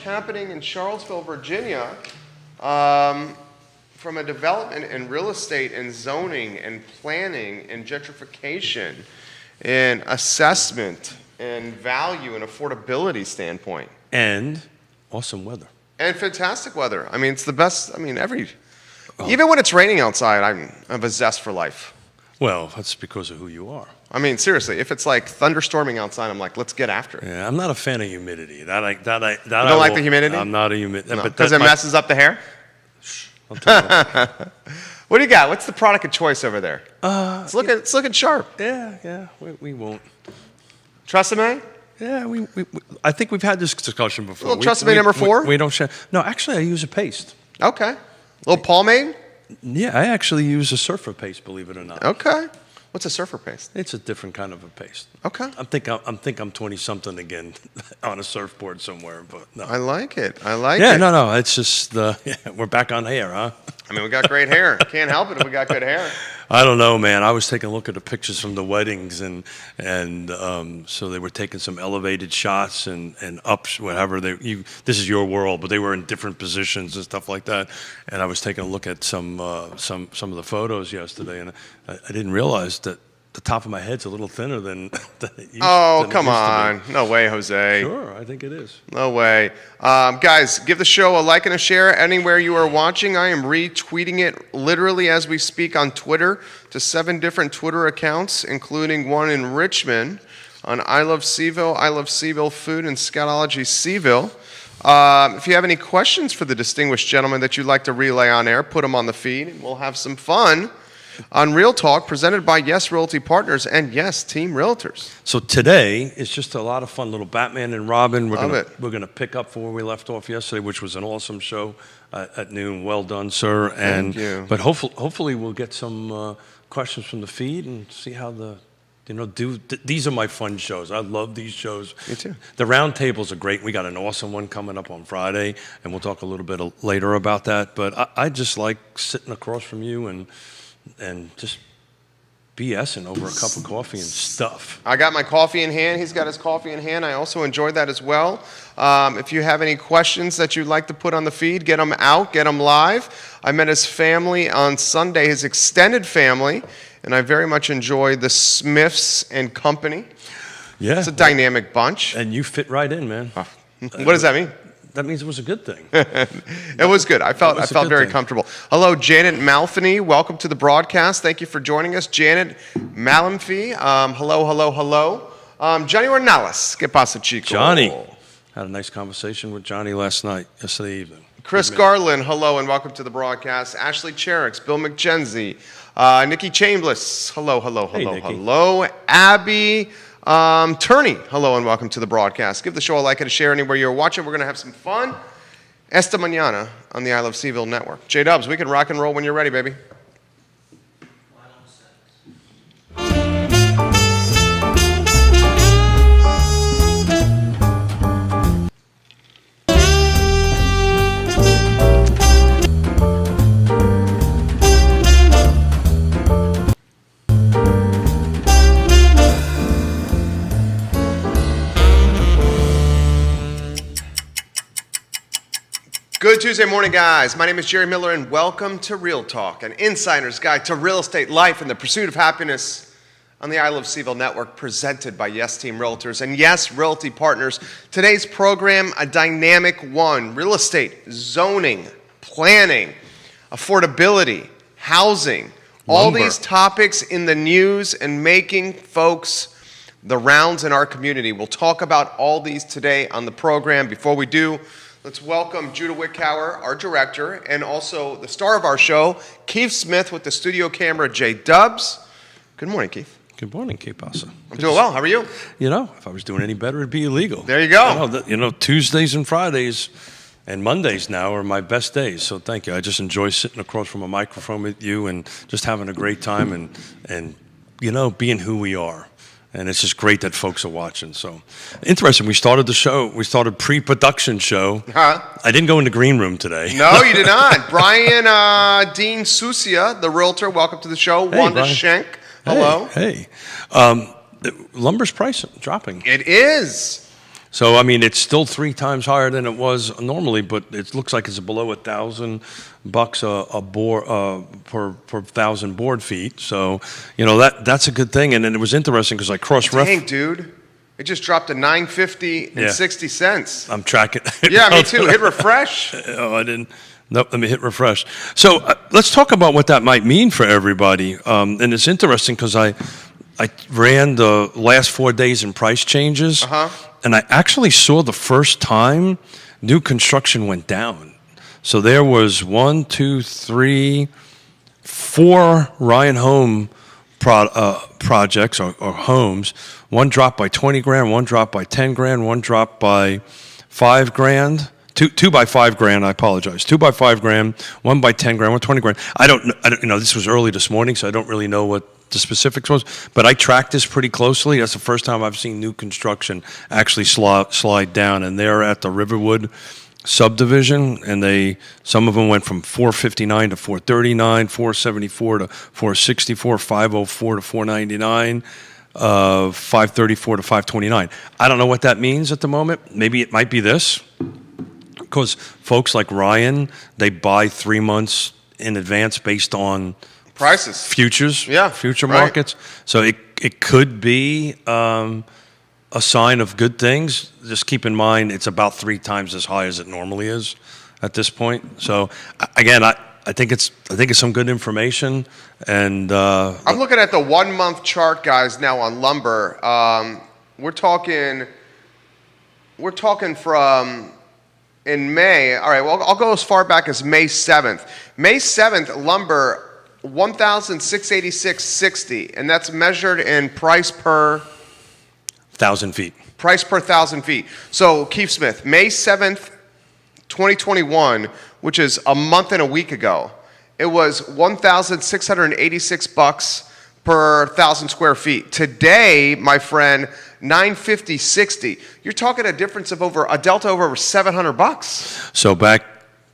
happening in Charlottesville, Virginia, from a development in real estate and zoning and planning and gentrification and assessment and value and affordability standpoint. And awesome weather. And fantastic weather. I mean, it's the best. I mean, even when it's raining outside, I have a zest for life. Well, that's because of who you are. I mean, seriously, if it's like thunderstorming outside, I'm like, let's get after it. Yeah, I'm not a fan of humidity. You don't like the humidity? I'm not a humidity. No, because it messes up the hair? I'll tell you. What do you got? What's the product of choice over there? It's looking sharp. Yeah, we won't. Tresemme? Yeah, I think we've had this discussion before. Little Tresemme number 4? We don't share. No, actually, I use a paste. Okay. Little pomade? Yeah, I actually use a surfer paste, believe it or not. Okay. What's a surfer paste? It's a different kind of a paste. Okay. I'm 20-something again on a surfboard somewhere, but no. I like it. Yeah, no. It's just we're back on hair, huh? I mean, we got great hair. Can't help it if we got good hair. I don't know, man. I was taking a look at the pictures from the weddings, and so they were taking some elevated shots and ups, whatever. This is your world, but they were in different positions and stuff like that. And I was taking a look at some of the photos yesterday, and I didn't realize that the top of my head's a little thinner than it used, Oh, come on. No way, Jose. Sure, I think it is. No way. Guys, give the show a like and a share anywhere you are watching. I am retweeting it literally as we speak on Twitter to 7 different Twitter accounts, including one in Richmond on I Love Seville Food, and Scoutology Seville. If you have any questions for the distinguished gentleman that you'd like to relay on air, put them on the feed, and we'll have some fun on Real Talk, presented by Yes Realty Partners and Yes Team Realtors. So today is just a lot of fun, little Batman and Robin. We're going to pick up from where we left off yesterday, which was an awesome show at noon. Well done, sir. Thank you. But hopefully we'll get some questions from the feed and see how these are my fun shows. I love these shows. Me too. The round tables are great. We got an awesome one coming up on Friday, and we'll talk a little bit later about that. But I just like sitting across from you and just BSing over a cup of coffee and stuff. I got my coffee in hand. He's got his coffee in hand. I also enjoyed that as well. If you have any questions that you'd like to put on the feed, get them out, get them live. I met his family on Sunday, his extended family, and I very much enjoyed the Smiths and company. Yeah. It's a dynamic bunch. And you fit right in, man. What does that mean? That means it was a good thing. It was good. I felt very comfortable. Hello, Janet Malfany. Welcome to the broadcast. Thank you for joining us. Janet Malamfi. Hello. Johnny Ornelas. ¿Qué pasa, chico? Johnny. Had a nice conversation with Johnny yesterday evening. Chris Garland. Hello and welcome to the broadcast. Ashley Cherix. Bill McJenzie. Nikki Chambliss. Hello. Hey, Nikki. Hello. Abby Turney, hello and welcome to the broadcast. Give the show a like and a share anywhere you're watching. We're going to have some fun. Esta mañana on the I Love Seville Network. J-Dubs, we can rock and roll when you're ready, baby. Good Tuesday morning, guys. My name is Jerry Miller, and welcome to Real Talk, an insider's guide to real estate, life, and the pursuit of happiness on the I Love Seville Network, presented by Yes Team Realtors and Yes Realty Partners. Today's program, a dynamic one: real estate, zoning, planning, affordability, housing, all these topics in the news and making, folks, the rounds in our community. We'll talk about all these today on the program. Before we do, let's welcome Judah Wickower, our director, and also the star of our show, Keith Smith with the studio camera, J-Dubs. Good morning, Keith. Good morning, Keith Pasa. I'm doing well. How are you? If I was doing any better, it'd be illegal. There you go. Tuesdays and Fridays and Mondays now are my best days, so thank you. I just enjoy sitting across from a microphone with you and just having a great time and being who we are. And it's just great that folks are watching. So interesting. We started the show. We started pre-production show. Huh? I didn't go in the green room today. No, you did not. Brian Dean Susia, the realtor. Welcome to the show. Hey, Wanda Brian. Schenk. Hello. Hey. Lumber's price dropping. It is. So I mean, it's still 3 times higher than it was normally, but it looks like it's below $1,000 a board per 1,000 board feet. So that's a good thing. And then it was interesting because I Dang, dude. It just dropped to $9.50 and 60 cents. I'm tracking. Yeah, me too. Hit refresh. Oh, I didn't. Nope, let me hit refresh. So let's talk about what that might mean for everybody. And it's interesting because I ran the last 4 days in price changes, and I actually saw the first time new construction went down. So there was 1, 2, 3, 4 Ryan Home projects or homes. One dropped by 20 grand, one dropped by 10 grand, one dropped by 5 grand. Two by 5 grand. I apologize. 2 by 5 grand, 1 by 10 grand, 1 20 grand. I don't know. This was early this morning, so I don't really know what the specifics was. But I tracked this pretty closely. That's the first time I've seen new construction actually slide down, and they're at the Riverwood subdivision, and some of them went from 459 to 439, 474 to 464, 504 to 499. 534 to 529. I don't know what that means at the moment. Maybe it might be this. Because folks like Ryan, they buy 3 months in advance based on prices, futures, future right. markets. So it could be a sign of good things. Just keep in mind, it's about 3 times as high as it normally is at this point. So again, I think it's some good information. And I'm looking at the 1 month chart, guys, now on lumber. We're talking from. In May, all right, well, I'll go as far back as May 7th. May 7th, lumber, $1,686.60, and that's measured in price per 1,000 feet. Price per 1,000 feet. So, Keith Smith, May 7th, 2021, which is a month and a week ago, it was $1,686 per 1,000 square feet. Today, my friend, $950.60. You're talking a difference of a delta over $700. So back,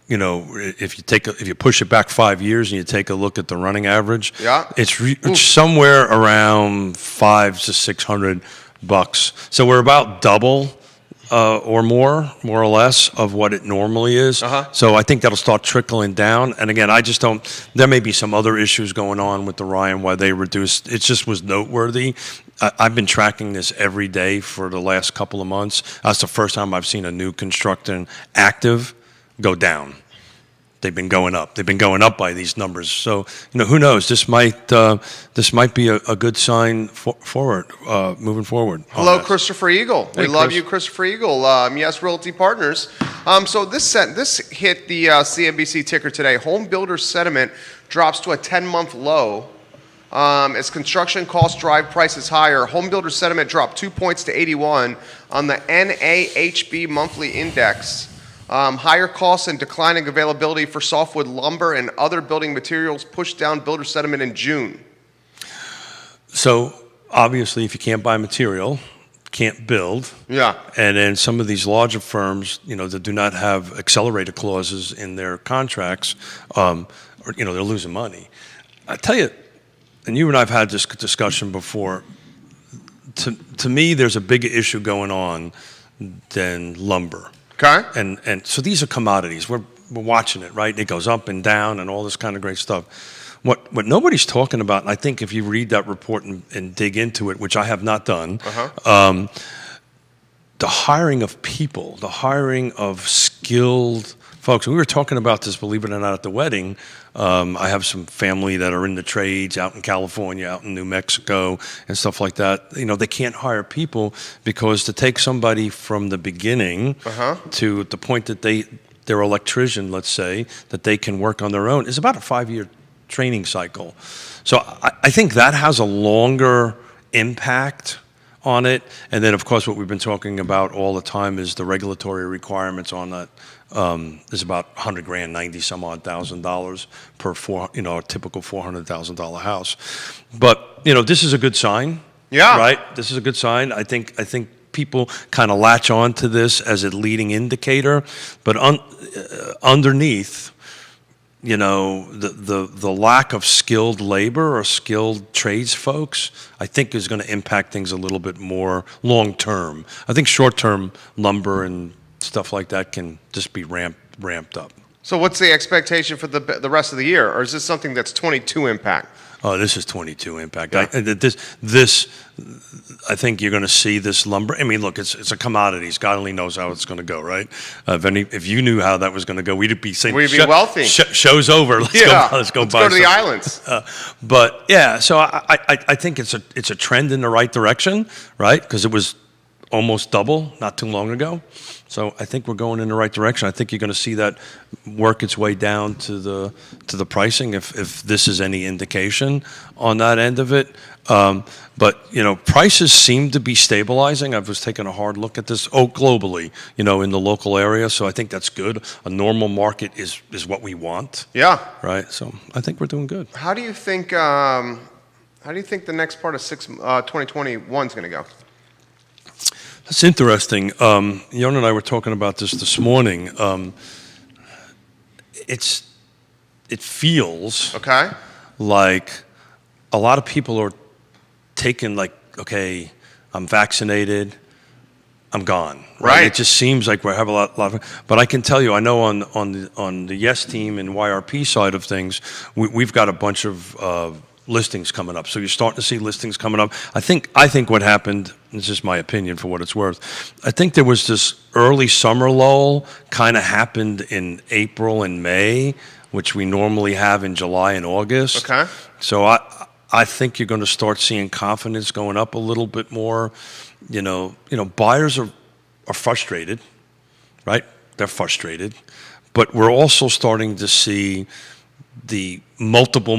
if you push it back 5 years and you take a look at the running average, it's somewhere around $500 to $600. So we're about double or more or less of what it normally is. So I think that'll start trickling down. And again, there may be some other issues going on with the Ryan, why they reduced. It just was noteworthy. I've been tracking this every day for the last couple of months. That's the first time I've seen a new construction active go down. They've been going up. They've been going up by these numbers. So, who knows? This might be a good sign moving forward. Hello, Christopher Eagle. We love you, Christopher Eagle. Yes, Realty Partners. So this hit the CNBC ticker today. Home builder sentiment drops to a 10-month low. As construction costs drive prices higher, home builder sentiment dropped 2 points to 81 on the NAHB monthly index. Higher costs and declining availability for softwood lumber and other building materials pushed down builder sentiment in June. So obviously, if you can't buy material, can't build. Yeah. And then some of these larger firms, that do not have accelerator clauses in their contracts, they're losing money. I tell you, and you and I have had this discussion before. To me, there's a bigger issue going on than lumber. Okay. And so these are commodities. We're watching it, right? It goes up and down and all this kind of great stuff. What nobody's talking about, and I think if you read that report and dig into it, which I have not done, the hiring of people, the hiring of skilled folks. We were talking about this, believe it or not, at the wedding. I have some family that are in the trades out in California, out in New Mexico, and stuff like that. They can't hire people because to take somebody from the beginning to the point that they're an electrician, let's say, that they can work on their own is about a 5-year training cycle. So I think that has a longer impact on it. And then, of course, what we've been talking about all the time is the regulatory requirements on that. Is about $100,000, $90,000 per a typical $400,000 house. But this is a good sign. Yeah. Right. This is a good sign. I think people kind of latch on to this as a leading indicator, but underneath, the lack of skilled labor or skilled trades folks, I think is going to impact things a little bit more long term. I think short term lumber and stuff like that can just be ramped up. So what's the expectation for the rest of the year, or is this something that's 22 impact? Oh, this is 22 impact. Yeah. I think you're going to see this lumber. I mean, look, it's a commodity. God only knows how it's going to go, right? If you knew how that was going to go, we'd be saying, we'd be wealthy. Show's over. Let's go to the islands. But yeah, so I think it's a trend in the right direction, right? Because it was almost double not too long ago. So I think we're going in the right direction. I think you're going to see that work its way down to the pricing if this is any indication on that end of it. But prices seem to be stabilizing. I was taking a hard look at this globally, in the local area. So I think that's good. A normal market is what we want. Yeah. Right. So I think we're doing good. How do you think the next part of 2021 is going to go? That's interesting. Jon and I were talking about this morning. It feels okay like a lot of people are taking okay, I'm vaccinated, I'm gone. Right. It just seems like we have a lot of. But I can tell you, I know on the Yes team and YRP side of things, we've got a bunch of listings coming up. So you're starting to see listings coming up. I think what happened, this is my opinion for what it's worth, I think there was this early summer lull kind of happened in April and May, which we normally have in July and August. Okay. So I think you're going to start seeing confidence going up a little bit more. Buyers are frustrated, right? They're frustrated. But we're also starting to see the multiple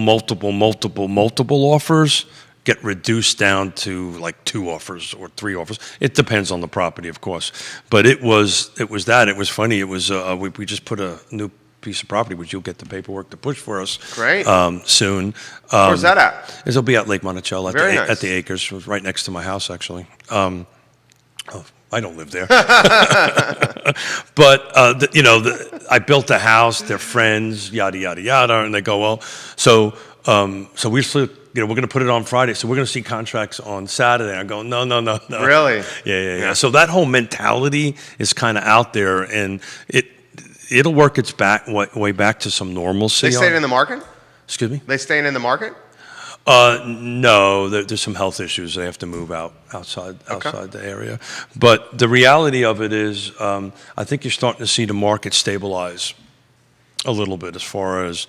offers get reduced down to like 2 offers or 3 offers. It depends on the property, of course. But it was that. It was funny. It was we just put a new piece of property, which you'll get the paperwork to push for us. Great. Soon. Where's that at? It'll be at Lake Monticello Nice. At the Acres, right next to my house, actually. I don't live there. But, I built a house, they're friends, yada, yada, yada. And they go, well, so we're going to put it on Friday. So we're going to see contracts on Saturday. I go, no. Really? Yeah. So that whole mentality is kind of out there, and it'll work its way back to some normalcy. They staying in the market? Excuse me? They staying in the market? No, there's some health issues. They have to move outside the area. But the reality of it is, I think you're starting to see the market stabilize a little bit as far as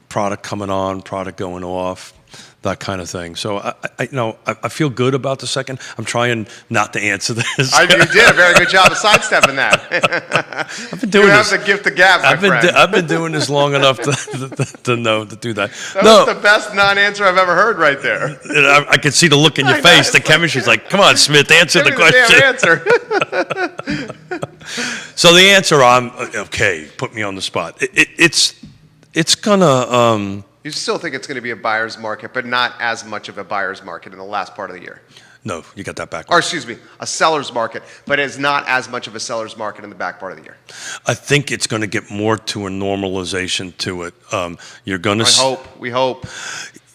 product coming on, product going off, that kind of thing. So I feel good about the second. I'm trying not to answer this. You did a very good job of sidestepping that. I've been doing you this. have the gift of gab, my friend. I've been doing this long enough to know to do that. That was the best non-answer I've ever heard right there. I could see the look in your face. The chemistry's like, come on, Smith, answer the question. Damn answer. So the answer, okay. Put me on the spot. It's gonna. You still think it's going to be a buyer's market, but not as much of a buyer's market in the last part of the year. No, you got that backwards. Or excuse me, a seller's market, but it's not as much of a seller's market in the back part of the year. I think it's going to get more to a normalization to it. You're going to. We hope.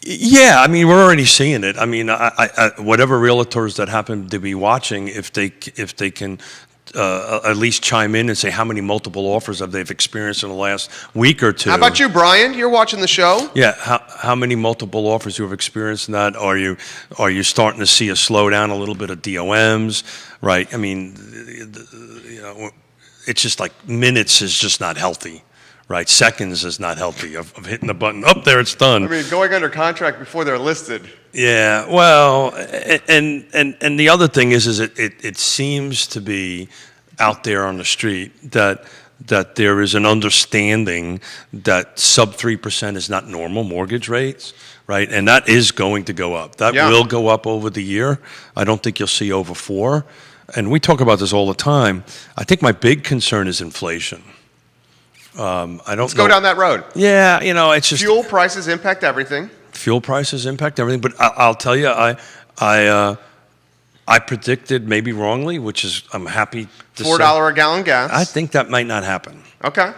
Yeah, I mean, we're already seeing it. I mean, I whatever realtors that happen to be watching, if they can. At least chime in and say how many multiple offers have they've experienced in the last week or two. How about you, Brian? You're watching the show. Yeah, how many multiple offers you have experienced in that? Are you starting to see a slowdown, a little bit of DOMs, right? I mean, it's just like minutes is just not healthy, right? Seconds is not healthy of hitting the button. Up there, it's done. I mean, going under contract before they're listed. Yeah, well, and the other thing is it seems to be out there on the street that there is an understanding that sub 3% is not normal mortgage rates, right? And that is going to go up. That will go up over the year. I don't think you'll see over 4. And we talk about this all the time. I think my big concern is inflation. Let's go down that road. Yeah, it's just fuel prices impact everything. Fuel prices impact everything, but I'll tell you, I predicted, maybe wrongly, which is I'm happy to $4 a gallon gas. I think that might not happen. Okay.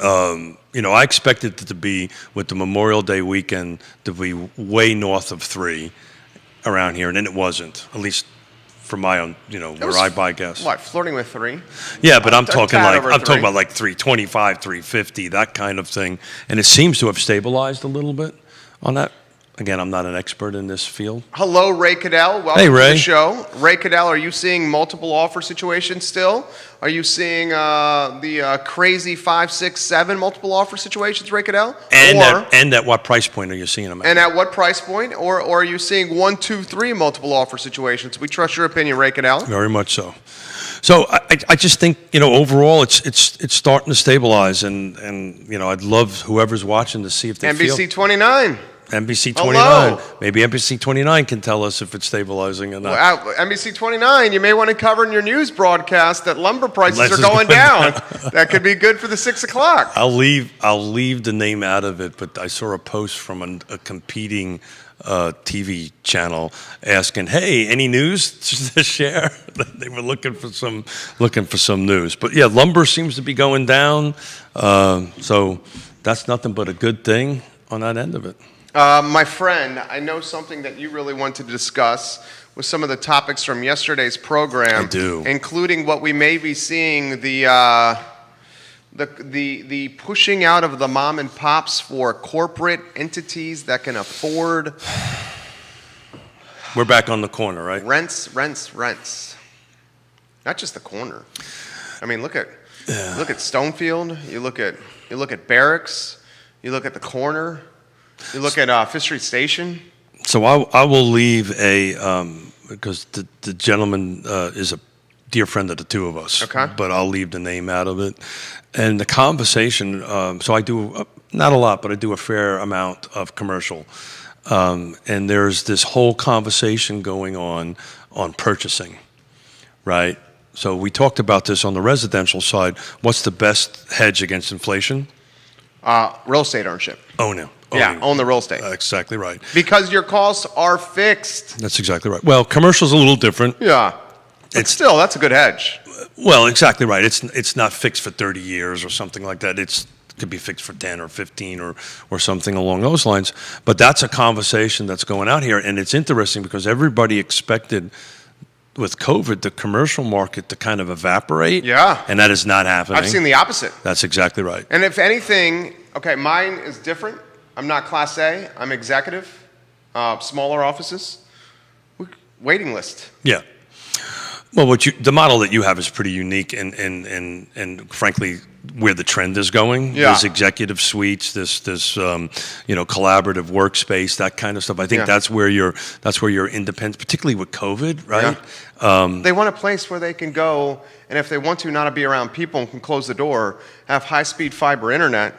I expected it to be, with the Memorial Day weekend, to be way north of 3 around here, and then it wasn't, at least for my own, where I buy gas. What, flirting with 3? Yeah, but I'm talking tad about like 325, 350, that kind of thing. And it seems to have stabilized a little bit on that. Again, I'm not an expert in this field. Hello, Ray Cadell. Welcome Hey, to Ray. the show. Ray Cadell, are you seeing multiple offer situations still? Are you seeing the crazy 5, 6, 7 multiple offer situations, Ray Cadell? And at what price point are you seeing them at? And at what price point? Or are you seeing 1, 2, 3 multiple offer situations? We trust your opinion, Ray Cadell. Very much so. So I just think, overall it's starting to stabilize, and I'd love whoever's watching to see if they feel. NBC 29. NBC 29. Hello. Maybe NBC 29 can tell us if it's stabilizing or not. Well, NBC 29, you may want to cover in your news broadcast that lumber prices are going down. That could be good for the 6 o'clock. I'll leave the name out of it, but I saw a post from a competing TV channel asking, "Hey, any news to share?" They were looking for some news. But yeah, lumber seems to be going down, so that's nothing but a good thing on that end of it. My friend, I know something that you really want to discuss with some of the topics from yesterday's program. I do. Including what we may be seeing, the pushing out of the mom and pops for corporate entities that can afford We're back on the corner, right? rents. Not just the corner. I mean, look at Stonefield. You look at Barracks. You look at the corner. You look at Fifth Street Station. So I will leave because the gentleman is a dear friend of the two of us. Okay. But I'll leave the name out of it. And the conversation, so I do, not a lot, but I do a fair amount of commercial. And there's this whole conversation going on purchasing, right? So we talked about this on the residential side. What's the best hedge against inflation? Real estate ownership. Own it. Yeah, own the real estate. Exactly right. Because your costs are fixed. That's exactly right. Well, commercial's a little different. Yeah. But still, that's a good hedge. Well, exactly right. It's not fixed for 30 years or something like that. It could be fixed for 10 or 15 or something along those lines. But that's a conversation that's going out here, and it's interesting because everybody expected with COVID the commercial market to kind of evaporate. Yeah. And that is not happening. I've seen the opposite. That's exactly right. And if anything, okay, mine is different. I'm not Class A. I'm executive. Smaller offices. Waiting list. Yeah. Well, the model that you have is pretty unique, and frankly, where the trend is going. Yeah. This executive suites, this collaborative workspace, that kind of stuff. I think that's where you're independent, particularly with COVID, right? Yeah. They want a place where they can go, and if they want to, not be around people and can close the door, have high-speed fiber internet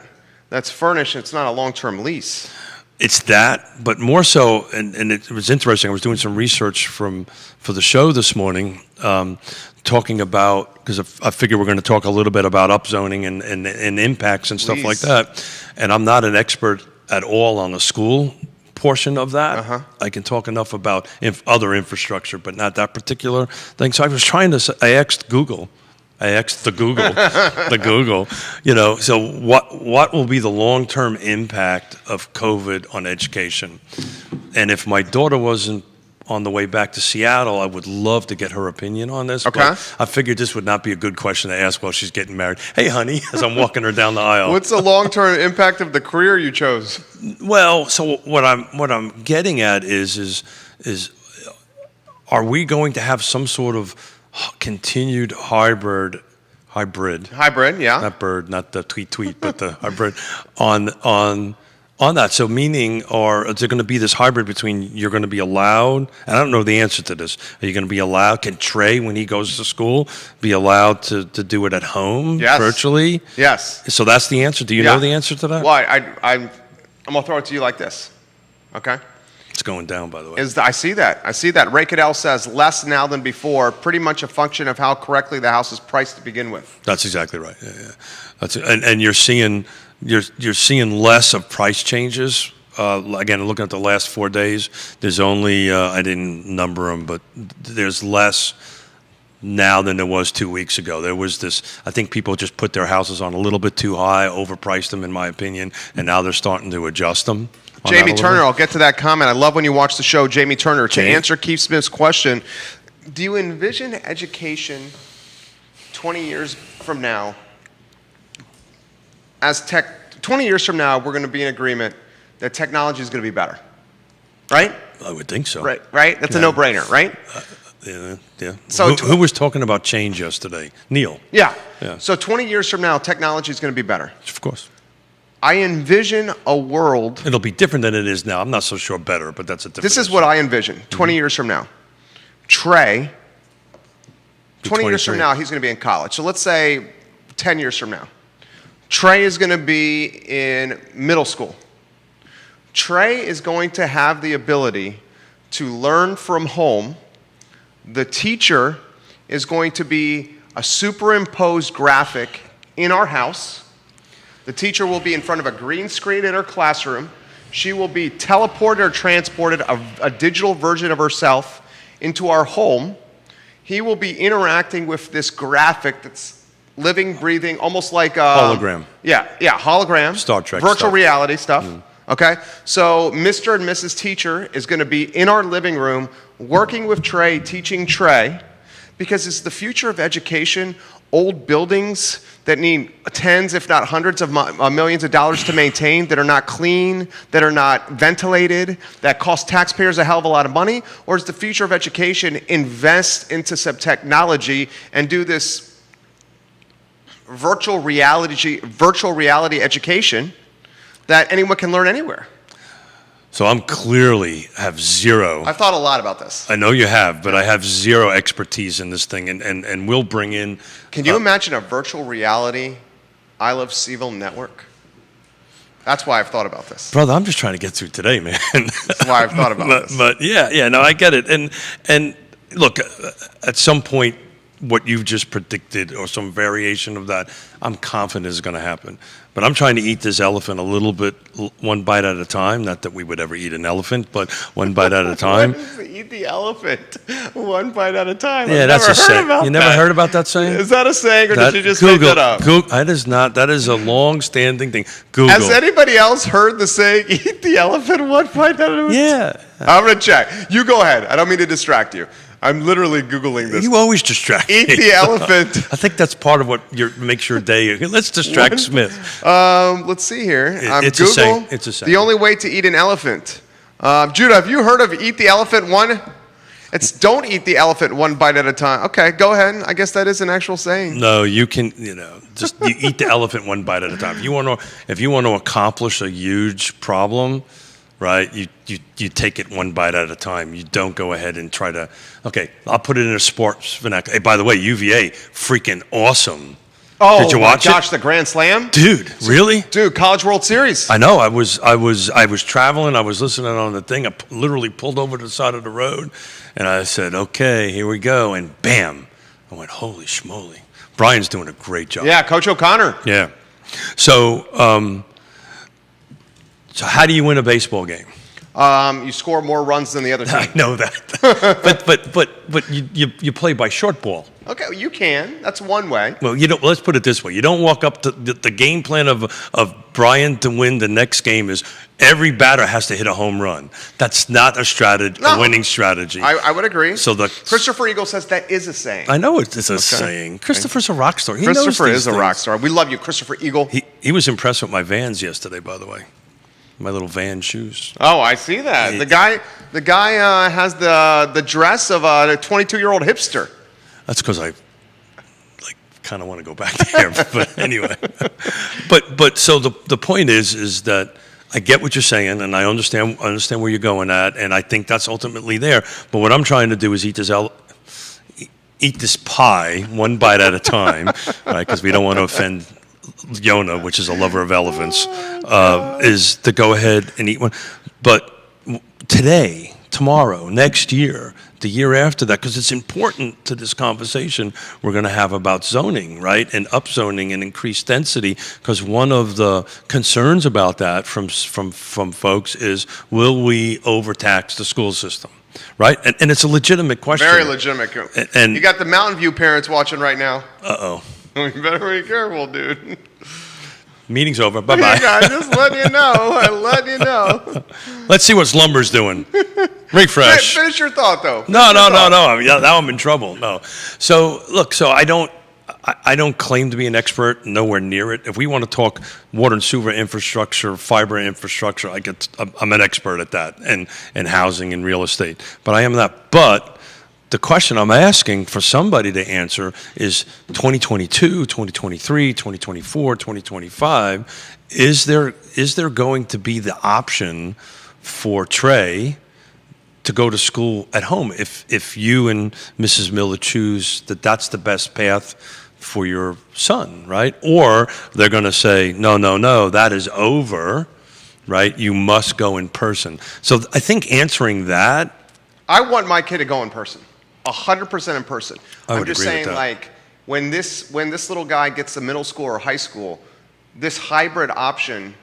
that's furnished. It's not a long-term lease. It's that, but more so, and it was interesting. I was doing some research for the show this morning, talking about, because I figure we're going to talk a little bit about upzoning and impacts and stuff like that. And I'm not an expert at all on the school portion of that. Uh-huh. I can talk enough about other infrastructure, but not that particular thing. So I was trying to. I asked Google. the Google, so what will be the long-term impact of COVID on education? And if my daughter wasn't on the way back to Seattle, I would love to get her opinion on this. Okay. But I figured this would not be a good question to ask while she's getting married. Hey, honey, as I'm walking her down the aisle. What's the long-term impact of the career you chose? Well, so what I'm getting at is are we going to have some sort of continued hybrid, yeah. not bird, not the tweet, but the hybrid on that. So meaning, is there going to be this hybrid between you're going to be allowed, and I don't know the answer to this, are you going to be allowed, can Trey, when he goes to school, be allowed to do it at home, virtually? Yes. So that's the answer? Do you know the answer to that? Well, I'm going to throw it to you like this, okay? It's going down, by the way. I see that. Ray Cadell says less now than before, pretty much a function of how correctly the house is priced to begin with. That's exactly right. Yeah. That's and you're seeing less of price changes. Again, looking at the last 4 days, there's only I didn't number them, but there's less now than there was 2 weeks ago. There was this, I think people just put their houses on a little bit too high, overpriced them in my opinion, and now they're starting to adjust them. Jamie Turner, I'll get to that comment. I love when you watch the show, Jamie Turner. To Jamie. answer Keith Smith's question, do you envision education 20 years from now 20 years from now, we're going to be in agreement that technology is going to be better, right? I would think so. Right? That's a no-brainer, right? Yeah. So who was talking about change yesterday? Neil. Yeah. Yeah. So 20 years from now, technology is going to be better. Of course. I envision a world. It'll be different than it is now. I'm not so sure better, but that's a different This is issue. what I envision 20 years from now. Trey, 20 years from 23. now, he's going to be in college. So let's say 10 years from now. Trey is going to be in middle school. Trey is going to have the ability to learn from home. The teacher is going to be a superimposed graphic in our house. The teacher will be in front of a green screen in her classroom. She will be teleported or transported, a digital version of herself, into our home. He will be interacting with this graphic that's living, breathing, almost like Hologram. Yeah, hologram. Star Trek virtual stuff. reality stuff. Okay, so Mr. and Mrs. Teacher is going to be in our living room working with Trey, teaching Trey, because it's the future of education. Old buildings that need tens, if not hundreds of millions of dollars to maintain, that are not clean, that are not ventilated, that cost taxpayers a hell of a lot of money? Or is the future of education invest into some technology and do this virtual reality education that anyone can learn anywhere? So I'm clearly have zero. I've thought a lot about this. I know you have, but I have zero expertise in this thing, and we'll bring in. Can you imagine a virtual reality I Love CVille network? That's why I've thought about this. Brother, I'm just trying to get through today, man. That's why I've thought about this. But yeah, no, I get it. And look, at some point, what you've just predicted or some variation of that, I'm confident is going to happen. But I'm trying to eat this elephant a little bit, one bite at a time. Not that we would ever eat an elephant, but one bite at a time. What is eat the elephant one bite at a time? Yeah, I've that's never a saying. heard about You never that. heard about that saying? Is that a saying, or That- did you just make that up? That is not. That is a long-standing thing. Google. Has anybody else heard the saying, eat the elephant one bite at a time? Yeah. I'm going to check. You go ahead. I don't mean to distract you. I'm literally Googling this. You always distract Eat me. the elephant. I think that's part of what makes your day. Let's distract Smith. Let's see here. It's Google, a saying. It's a saying. the only way to eat an elephant. Judah, have you heard of eat the elephant one? It's don't eat the elephant one bite at a time. Okay, go ahead. I guess that is an actual saying. No, you can. Just you eat the elephant one bite at a time. If you want to accomplish a huge problem, right? You take it one bite at a time. You don't go ahead and try to. Okay, I'll put it in a sports vernacular. Hey, by the way, UVA, freaking awesome. Oh, Did you watch my gosh, it? the Grand Slam? Dude, really? Dude, College World Series. I know. I was traveling. I was listening on the thing. I literally pulled over to the side of the road, and I said, "Okay, here we go." And bam, I went, "Holy schmoly!" Brian's doing a great job. Yeah, Coach O'Connor. Yeah. So how do you win a baseball game? You score more runs than the other team. I know that, but you play by short ball. Okay, well, you can. That's one way. Well, let's put it this way: you don't walk up to the game plan of Brian to win the next game is every batter has to hit a home run. That's not a strategy, No. a winning strategy. I would agree. So Christopher Eagle says that is a saying. I know it's a saying. Christopher's a rock star. He Christopher knows is a these rock things. star. We love you, Christopher Eagle. He was impressed with my Vans yesterday, by the way. My little Van shoes. Oh, I see that. Yeah. The guy has the dress of a 22-year-old hipster. That's because I kind of want to go back there. But anyway, but so the point is that I get what you're saying, and I understand where you're going at, and I think that's ultimately there. But what I'm trying to do is eat this pie one bite at a time, right? Because we don't want to offend Yona, which is a lover of elephants, is to go ahead and eat one. But today, tomorrow, next year, the year after that, because it's important to this conversation we're going to have about zoning, right, and upzoning and increased density, because one of the concerns about that from folks is, will we overtax the school system, right? And it's a legitimate question. Very legitimate. And you got the Mountain View parents watching right now. Uh-oh. You better be careful, dude. Meeting's over. Bye-bye. I'm just letting you know. I'm letting you know. Let's see what lumber's doing. Refresh. Finish your thought, though. No. Yeah, now I'm in trouble. No. So, look, I don't claim to be an expert, nowhere near it. If we want to talk water and sewer infrastructure, fiber infrastructure, I'm an expert at that, and housing and real estate. But I am that. But the question I'm asking for somebody to answer is 2022, 2023, 2024, 2025, is there going to be the option for Trey to go to school at home if you and Mrs. Miller choose that that's the best path for your son, right? Or they're going to say, no, that is over, right? You must go in person. So I think answering that. I want my kid to go in person. 100% in person. I'm just saying, like, when this little guy gets to middle school or high school, this hybrid option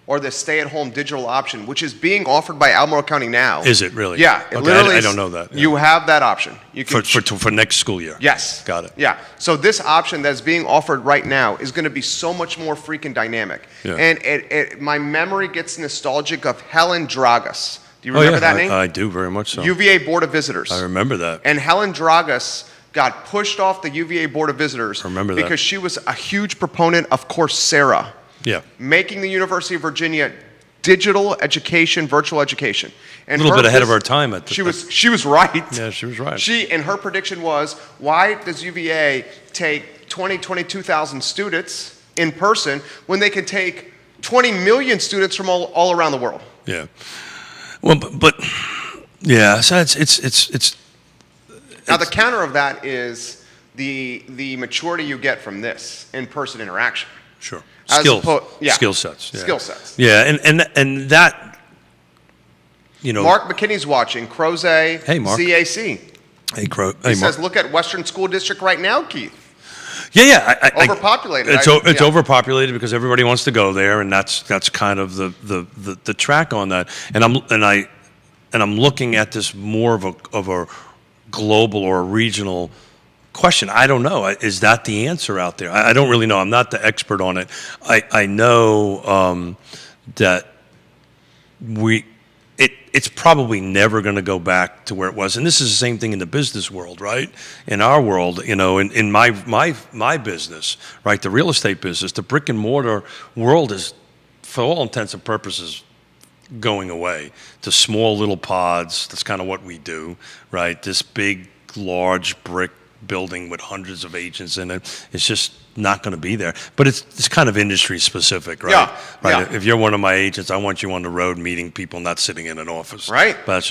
or the stay-at-home digital option, which is being offered by Albemarle County now. Is it really? Yeah. Okay, literally I don't know that. Yeah. You have that option. You can for next school year. Yes. Got it. Yeah. So this option that's being offered right now is going to be so much more freaking dynamic. Yeah. And my memory gets nostalgic of Helen Dragas. Do you remember that name? I do, very much so. UVA Board of Visitors. I remember that. And Helen Dragas got pushed off the UVA Board of Visitors because she was a huge proponent of Coursera. Yeah. Making the University of Virginia digital education, virtual education. And a little bit ahead of our time. She was right. Yeah, she was right. And her prediction was, why does UVA take 22,000 students in person when they can take 20 million students from all around the world? Yeah. Well, but yeah, so it's now the counter of that is the maturity you get from this in-person interaction. Sure. Skill sets. Yeah. Skill sets. Yeah, and that, you know. Mark McKinney's watching. Crozet. Hey, Mark. CAC. He says, look at Western School District right now, Keith. Yeah. Overpopulated. It's overpopulated because everybody wants to go there, and that's kind of the track on that. And I'm looking at this more of a global or a regional question. I don't know. Is that the answer out there? I don't really know. I'm not the expert on it. I know that it's probably never going to go back to where it was. And this is the same thing in the business world, right? In our world, you know, in my business, right, the real estate business, the brick and mortar world is, for all intents and purposes, going away to small little pods. That's kind of what we do, right? This big, large brick building with hundreds of agents in it, it's just not going to be there. But it's kind of industry specific, right? Yeah. Right. Yeah. If you're one of my agents, I want you on the road meeting people, not sitting in an office. Right. But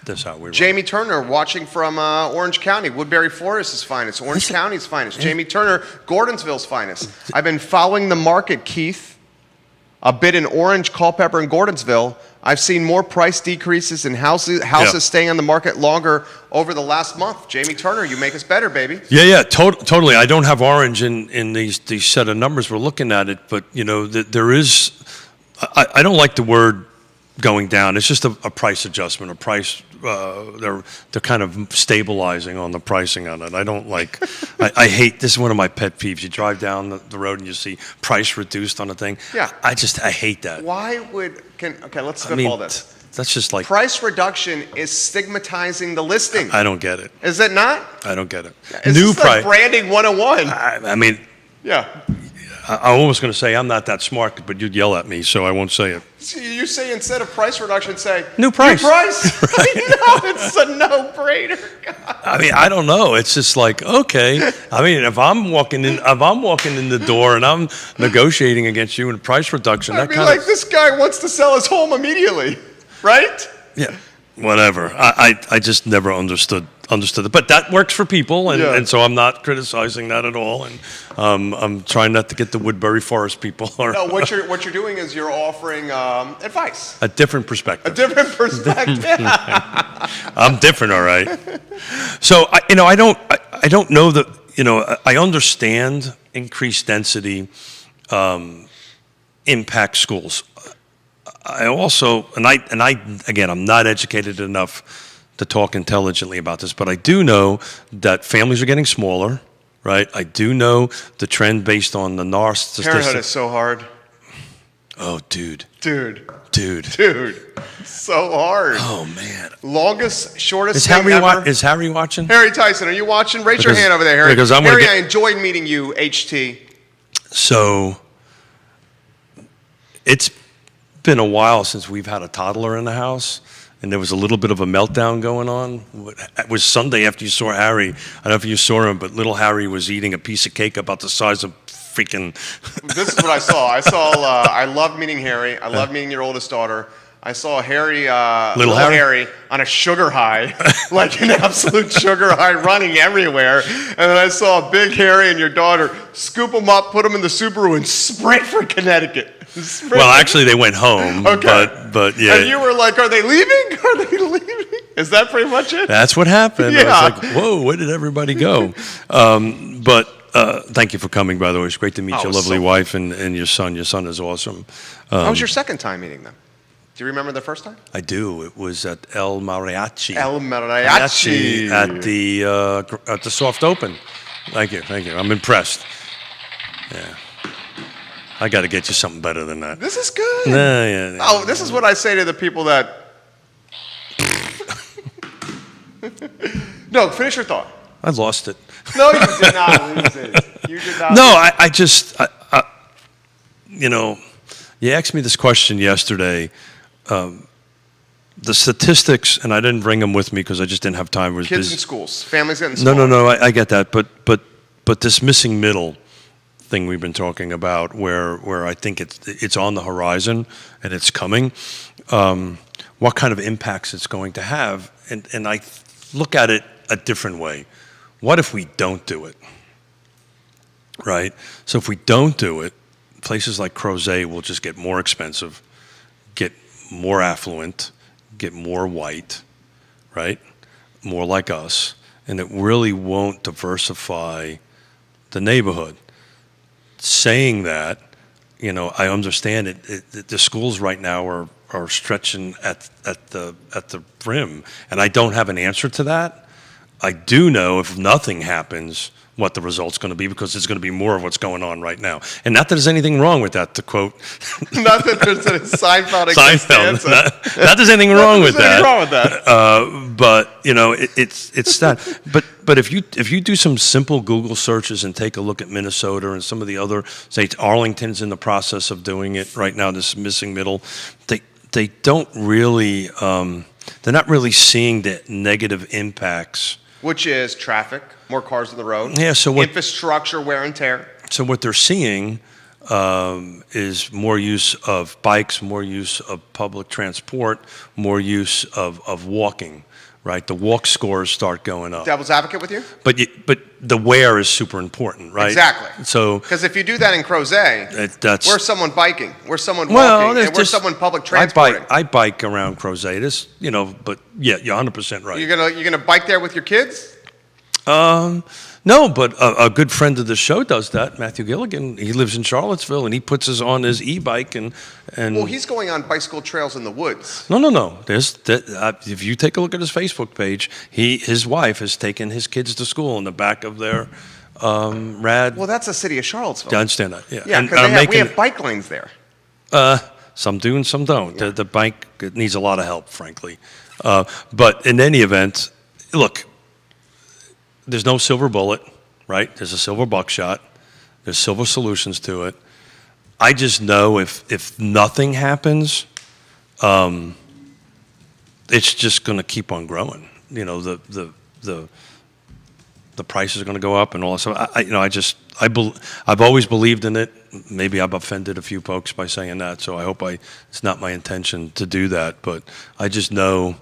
that's how we run. Jamie Turner watching from Orange County, Woodbury Forest's finest, Orange County's finest. Jamie Turner, Gordonsville's finest. I've been following the market, Keith, a bit in Orange, Culpeper, and Gordonsville. I've seen more price decreases in houses staying on the market longer over the last month. Jamie Turner, you make us better, baby. Yeah, totally. I don't have Orange in these set of numbers. We're looking at it, but you know, there is. I don't like the word going down. It's just a price adjustment, a price. They're kind of stabilizing on the pricing on it. I don't like. I hate. This is one of my pet peeves. You drive down the road and you see price reduced on a thing. Yeah. I hate that. Why would let's spitball this. That's just like price reduction is stigmatizing the listing. I don't get it. Is it not? I don't get it. It's New just price. like branding 101. I mean. Yeah. I'm almost going to say I'm not that smart, but you'd yell at me, so I won't say it. See, you say instead of price reduction, say new price. New price. I know, it's a no-brainer. God. I mean, I don't know. It's just like, okay. I mean, if I'm walking in the door and I'm negotiating against you in price reduction, I'd be like, this guy wants to sell his home immediately, right? Yeah. Whatever. I just never understood understood it. But that works for people, and, Yeah. and so I'm not criticizing that at all. And I'm trying not to get the Woodbury Forest people or No, what you're doing is you're offering advice, a different perspective. a different perspective. I'm different, all right. So I don't know that, I understand increased density impacts schools. I also, and I again, I'm not educated enough to talk intelligently about this, but I do know that families are getting smaller, right? I do know the trend based on the NAR Parenthood is statistics. so hard, Oh, dude. dude, Dude. so hard. Oh, man. Longest, shortest Is thing Harry, ever. is Harry watching? Harry Tyson, are you watching? Raise your Because- hand over there, Harry. because I'm gonna Harry, get- I enjoyed meeting you, HT. So it's been a while since we've had a toddler in the house, and there was a little bit of a meltdown going on. It was Sunday after you saw Harry. I don't know if you saw him, but little Harry was eating a piece of cake about the size of freaking. This is what I saw. I love meeting Harry. I love meeting your oldest daughter. I saw Harry, Little Harry? on a sugar high, like an absolute sugar high, running everywhere. And then I saw Big Harry and your daughter scoop him up, put him in the Subaru, and sprint for Connecticut. Sprint. Well, actually, they went home. Okay. But yeah. And you were like, "Are they leaving? Are they leaving?" Is that pretty much it? That's what happened. Yeah. I was like, whoa, where did everybody go? But thank you for coming, by the way. It's great to meet Oh, your it was lovely so wife and your son. Your son is awesome. How was your second time meeting them? Do you remember the first time? I do. It was at El Mariachi. El Mariachi. At the Soft Open. Thank you. I'm impressed. Yeah. I got to get you something better than that. This is good. Yeah. Oh, this is what I say to the people that. No, finish your thought. I lost it. No, you did not lose it. You did not. No, I just, you asked me this question yesterday. The statistics, and I didn't bring them with me because I just didn't have time. I was Kids busy. in schools, families getting No, smaller. I get that, but this missing middle thing we've been talking about, where I think it's on the horizon and it's coming. What kind of impacts it's going to have, and I look at it a different way. What if we don't do it? Right. So if we don't do it, places like Crozet will just get more expensive, get more affluent, get more white, right? More like us, and it really won't diversify the neighborhood. Saying that, I understand it. The schools right now are stretching at the brim, and I don't have an answer to that. I do know if nothing happens, what the result's going to be, because there's going to be more of what's going on right now. And not that there's anything wrong with that, to quote Not that there's a Seinfeld. Seinfeld. Not there's anything wrong with that. Wrong with that. But it's that. But if you do some simple Google searches and take a look at Minnesota and some of the other states, Arlington's in the process of doing it right now. This missing middle, they don't really. They're not really seeing the negative impacts. Which is traffic, more cars on the road. Yeah, so what- Infrastructure wear and tear. So what they're seeing is more use of bikes, more use of public transport, more use of walking, right? The walk scores start going up. Devil's advocate with you? But the where is super important, right? Exactly. So Because if you do that in Crozet, that's where's someone biking? Where's someone well, walking? there's And where's just- someone public transporting? I bike around Crozet. This, but yeah, you're 100% right. You're gonna bike there with your kids? No, but a good friend of the show does that. Matthew Gilligan. He lives in Charlottesville, and he puts us on his e-bike and. Well, he's going on bicycle trails in the woods. No. If you take a look at his Facebook page, his wife has taken his kids to school in the back of their rad. Well, that's the city of Charlottesville. I understand that. Yeah, Yeah, And because we have bike lanes there. some do and some don't. The bike needs a lot of help, frankly. But in any event, look. There's no silver bullet, right? There's a silver buckshot. There's silver solutions to it. I just know if nothing happens, it's just going to keep on growing. The prices are going to go up and all that stuff. I've always believed in it. Maybe I've offended a few folks by saying that, so I hope it's not my intention to do that. But I just know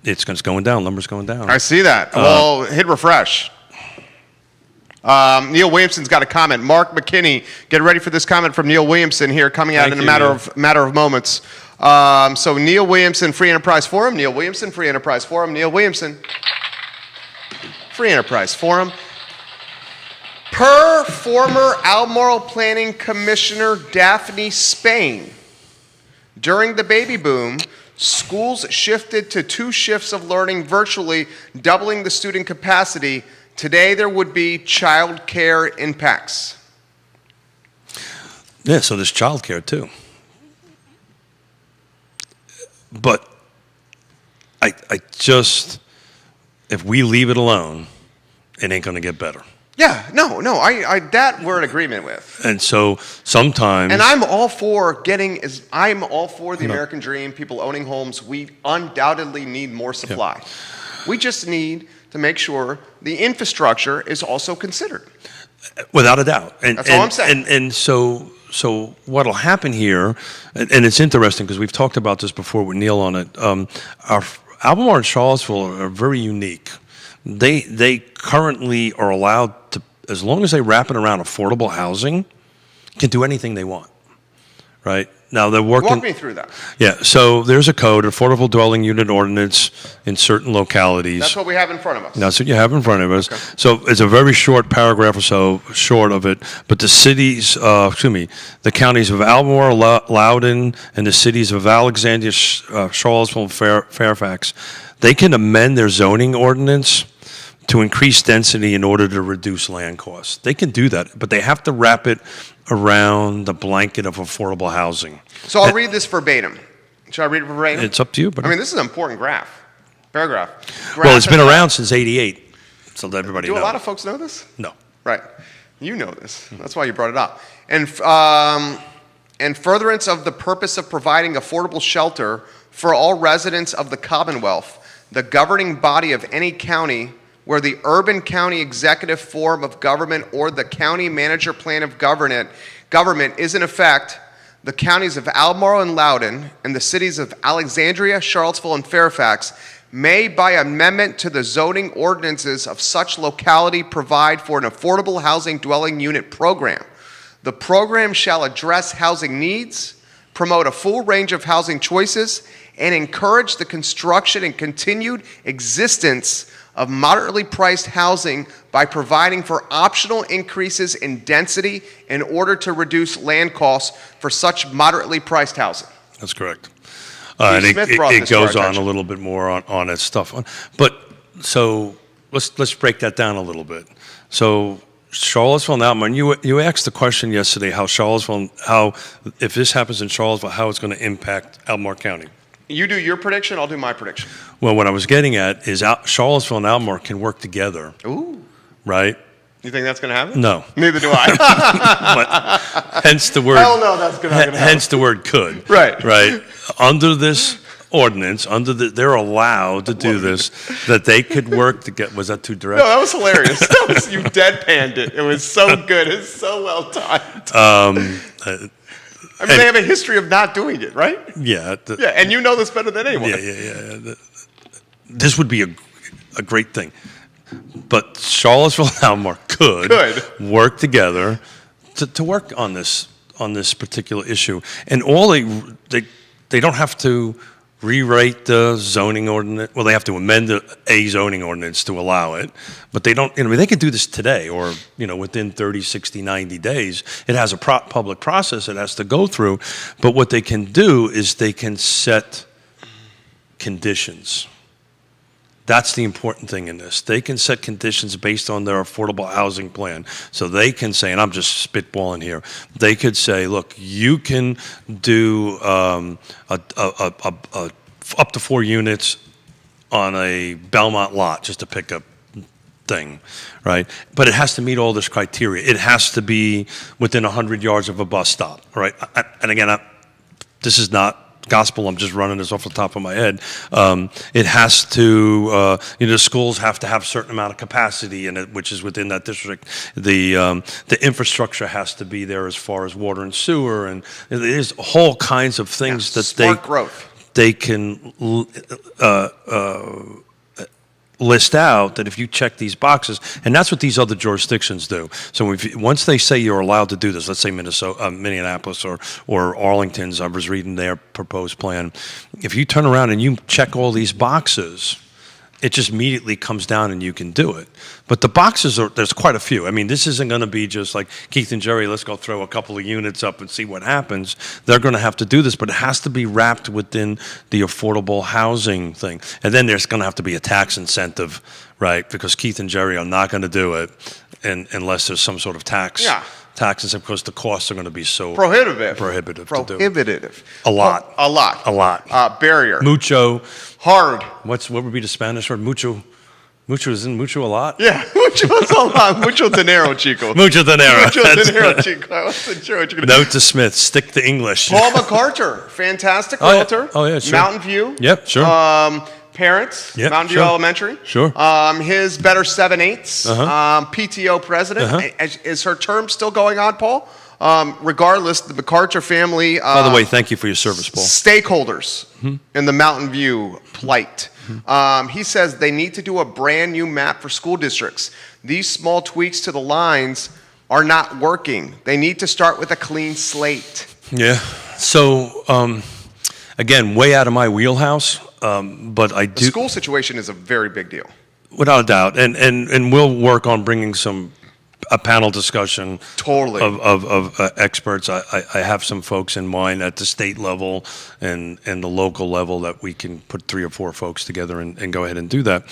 it's going down. Lumber's going down. I see that. Well, hit refresh. Neil Williamson's got a comment. Mark McKinney, get ready for this comment from Neil Williamson here, coming out in a matter of moments. So Neil Williamson, Free Enterprise Forum. Neil Williamson, Free Enterprise Forum. Neil Williamson, Free Enterprise Forum. Per former Albemarle Planning Commissioner Daphne Spain, during the baby boom, schools shifted to 2 shifts of learning virtually, doubling the student capacity. Today, there would be child care impacts. Yeah, so there's child care too. But I just, if we leave it alone, it ain't going to get better. Yeah, no, that we're in agreement with. And so sometimes, and I'm all for the American dream, people owning homes. We undoubtedly need more supply. Yeah. We just need to make sure the infrastructure is also considered. Without a doubt. That's all I'm saying. And so what'll happen here, and it's interesting because we've talked about this before with Neil on it. Our Albemarle and Charlottesville are very unique. They currently are allowed to, as long as they wrap it around affordable housing, can do anything they want, right? Now they're working. Walk me through that. Yeah, so there's a code, Affordable Dwelling Unit Ordinance in certain localities. That's what we have in front of us. That's what you have in front of us. Okay. So it's a very short paragraph or so short of it, but the counties of Albemarle, Loudoun, and the cities of Alexandria, Charlottesville, and Fairfax, they can amend their zoning ordinance to increase density in order to reduce land costs. They can do that, but they have to wrap it around the blanket of affordable housing. So I'll read this verbatim. Should I read it verbatim? It's up to you. But I mean, this is an important paragraph. Well, it's been around since '88, so that everybody knows. Do a lot of folks know this? No. Right. You know this. That's why you brought it up. And furtherance of the purpose of providing affordable shelter for all residents of the Commonwealth, the governing body of any county where the urban county executive form of government or the county manager plan of government is in effect, the counties of Albemarle and Loudoun and the cities of Alexandria, Charlottesville, and Fairfax may, by amendment to the zoning ordinances of such locality, provide for an affordable housing dwelling unit program. The program shall address housing needs, promote a full range of housing choices, and encourage the construction and continued existence of moderately priced housing by providing for optional increases in density in order to reduce land costs for such moderately priced housing. That's correct. And it goes on a little bit more on its stuff. But so let's break that down a little bit. So Charlottesville and Albemarle, you asked the question yesterday if this happens in Charlottesville, how it's going to impact Albemarle County. You do your prediction, I'll do my prediction. Well, what I was getting at is Charlottesville and Albemarle can work together. Ooh. Right? You think that's going to happen? No. Neither do I. But hence the word. Hell no, that's going to happen. Hence the word could. Right. Right. Under this ordinance, they're allowed to do this, that they could work to get. Was that too direct? No, that was hilarious. You deadpanned it. It was so good. It's so well timed. They have a history of not doing it, right? Yeah. And you know this better than anyone. Yeah. This would be a great thing. But Charlottesville and Albemarle could work together to work on this particular issue. And all they don't have to rewrite the zoning ordinance. Well, they have to amend a zoning ordinance to allow it, but they don't. They could do this today or within 30, 60, 90 days. It has a public process it has to go through, but what they can do is they can set conditions. That's the important thing in this. They can set conditions based on their affordable housing plan. So they can say, and I'm just spitballing here, they could say, look, you can do up to 4 units on a Belmont lot, just to pick a thing, right? But it has to meet all this criteria. It has to be within 100 yards of a bus stop, right? And again, this is not gospel, I'm just running this off the top of my head. It has to, the schools have to have a certain amount of capacity in it, which is within that district. The infrastructure has to be there as far as water and sewer, and there's whole kinds of things that smart growth. they can list out that if you check these boxes, and that's what these other jurisdictions do. So once they say you're allowed to do this, let's say Minneapolis or Arlington's, I was reading their proposed plan. If you turn around and you check all these boxes, it just immediately comes down and you can do it. But the boxes there's quite a few. I mean, this isn't going to be just like Keith and Jerry, let's go throw a couple of units up and see what happens. They're going to have to do this, but it has to be wrapped within the affordable housing thing. And then there's going to have to be a tax incentive, right? Because Keith and Jerry are not going to do it unless there's some sort of tax. Yeah. Taxes, because the costs are going to be so prohibitive to do. A lot. Barrier. Mucho. Hard. What would be the Spanish word? Mucho. Mucho, isn't mucho a lot? Yeah, mucho is a lot. Mucho dinero, chico. Mucho dinero. Mucho dinero, chico. I wasn't sure what you're going to Note to Smith, stick to English. Paul McCarter, fantastic realtor. Oh, yeah, sure. Mountain View. Yep, sure. Parents, Yep, Mountain View sure. Elementary. Sure. His better 7/8. PTO president. Is her term still going on, Paul? Regardless, the McCarter family. By the way, thank you for your service, Paul. Stakeholders in the Mountain View plight. He says they need to do a brand new map for school districts. These small tweaks to the lines are not working. They need to start with a clean slate. Yeah. So, again, way out of my wheelhouse, but I do. The school situation is a very big deal. Without a doubt, and we'll work on bringing a panel discussion Totally. of experts. I have some folks in mind at the state level and the local level that we can put 3 or 4 folks together and go ahead and do that.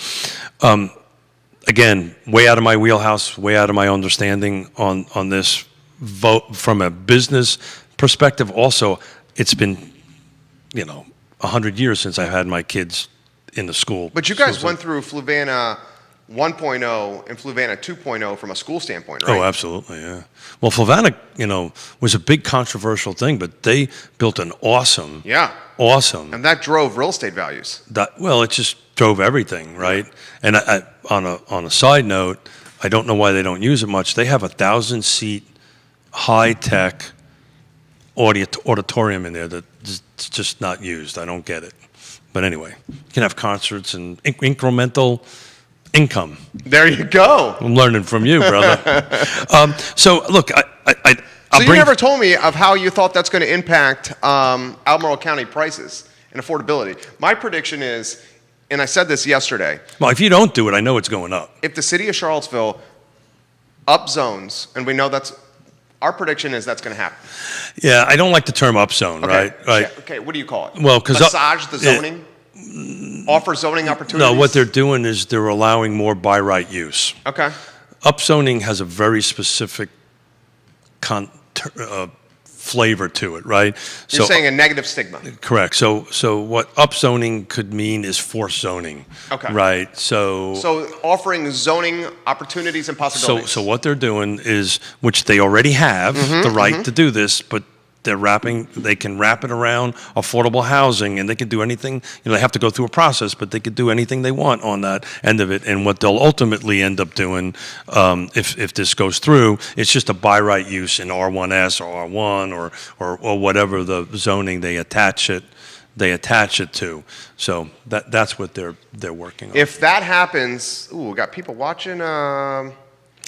Again, way out of my wheelhouse, way out of my understanding on this vote from a business perspective. Also, it's been 100 years since I had my kids in the school. But you guys went through Fluvanna 1.0 and Fluvanna 2.0 from a school standpoint, right? Oh, absolutely, yeah. Well, Fluvanna, was a big controversial thing, but they built an awesome. And that drove real estate values. It just drove everything, right? And I, on a side note, I don't know why they don't use it much. They have 1,000-seat high-tech auditorium in there that's just not used. I don't get it. But anyway, you can have concerts and incremental income. There you go. I'm learning from you, brother. So, look, So you never told me of how you thought that's going to impact Albemarle County prices and affordability. My prediction is, and I said this yesterday. Well, if you don't do it, I know it's going up. If the city of Charlottesville upzones, and we know our prediction is that's going to happen. Yeah, I don't like the term upzone, right? Yeah, okay, what do you call it? Well, because massage the zoning, offer zoning opportunities. No, what they're doing is they're allowing more by right use. Okay. Upzoning has a very specific flavor to it, right? You're saying a negative stigma. Correct. So what upzoning could mean is forced zoning. Okay. Right. So offering zoning opportunities and possibilities. So what they're doing is, which they already have the right to do this, but they can wrap it around affordable housing, and they can do anything. They have to go through a process, but they could do anything they want on that end of it. And what they'll ultimately end up doing, if this goes through, it's just a by right use in R1S or R1 or whatever the zoning they attach it to. So that's what they're working on. If that happens, we got people watching.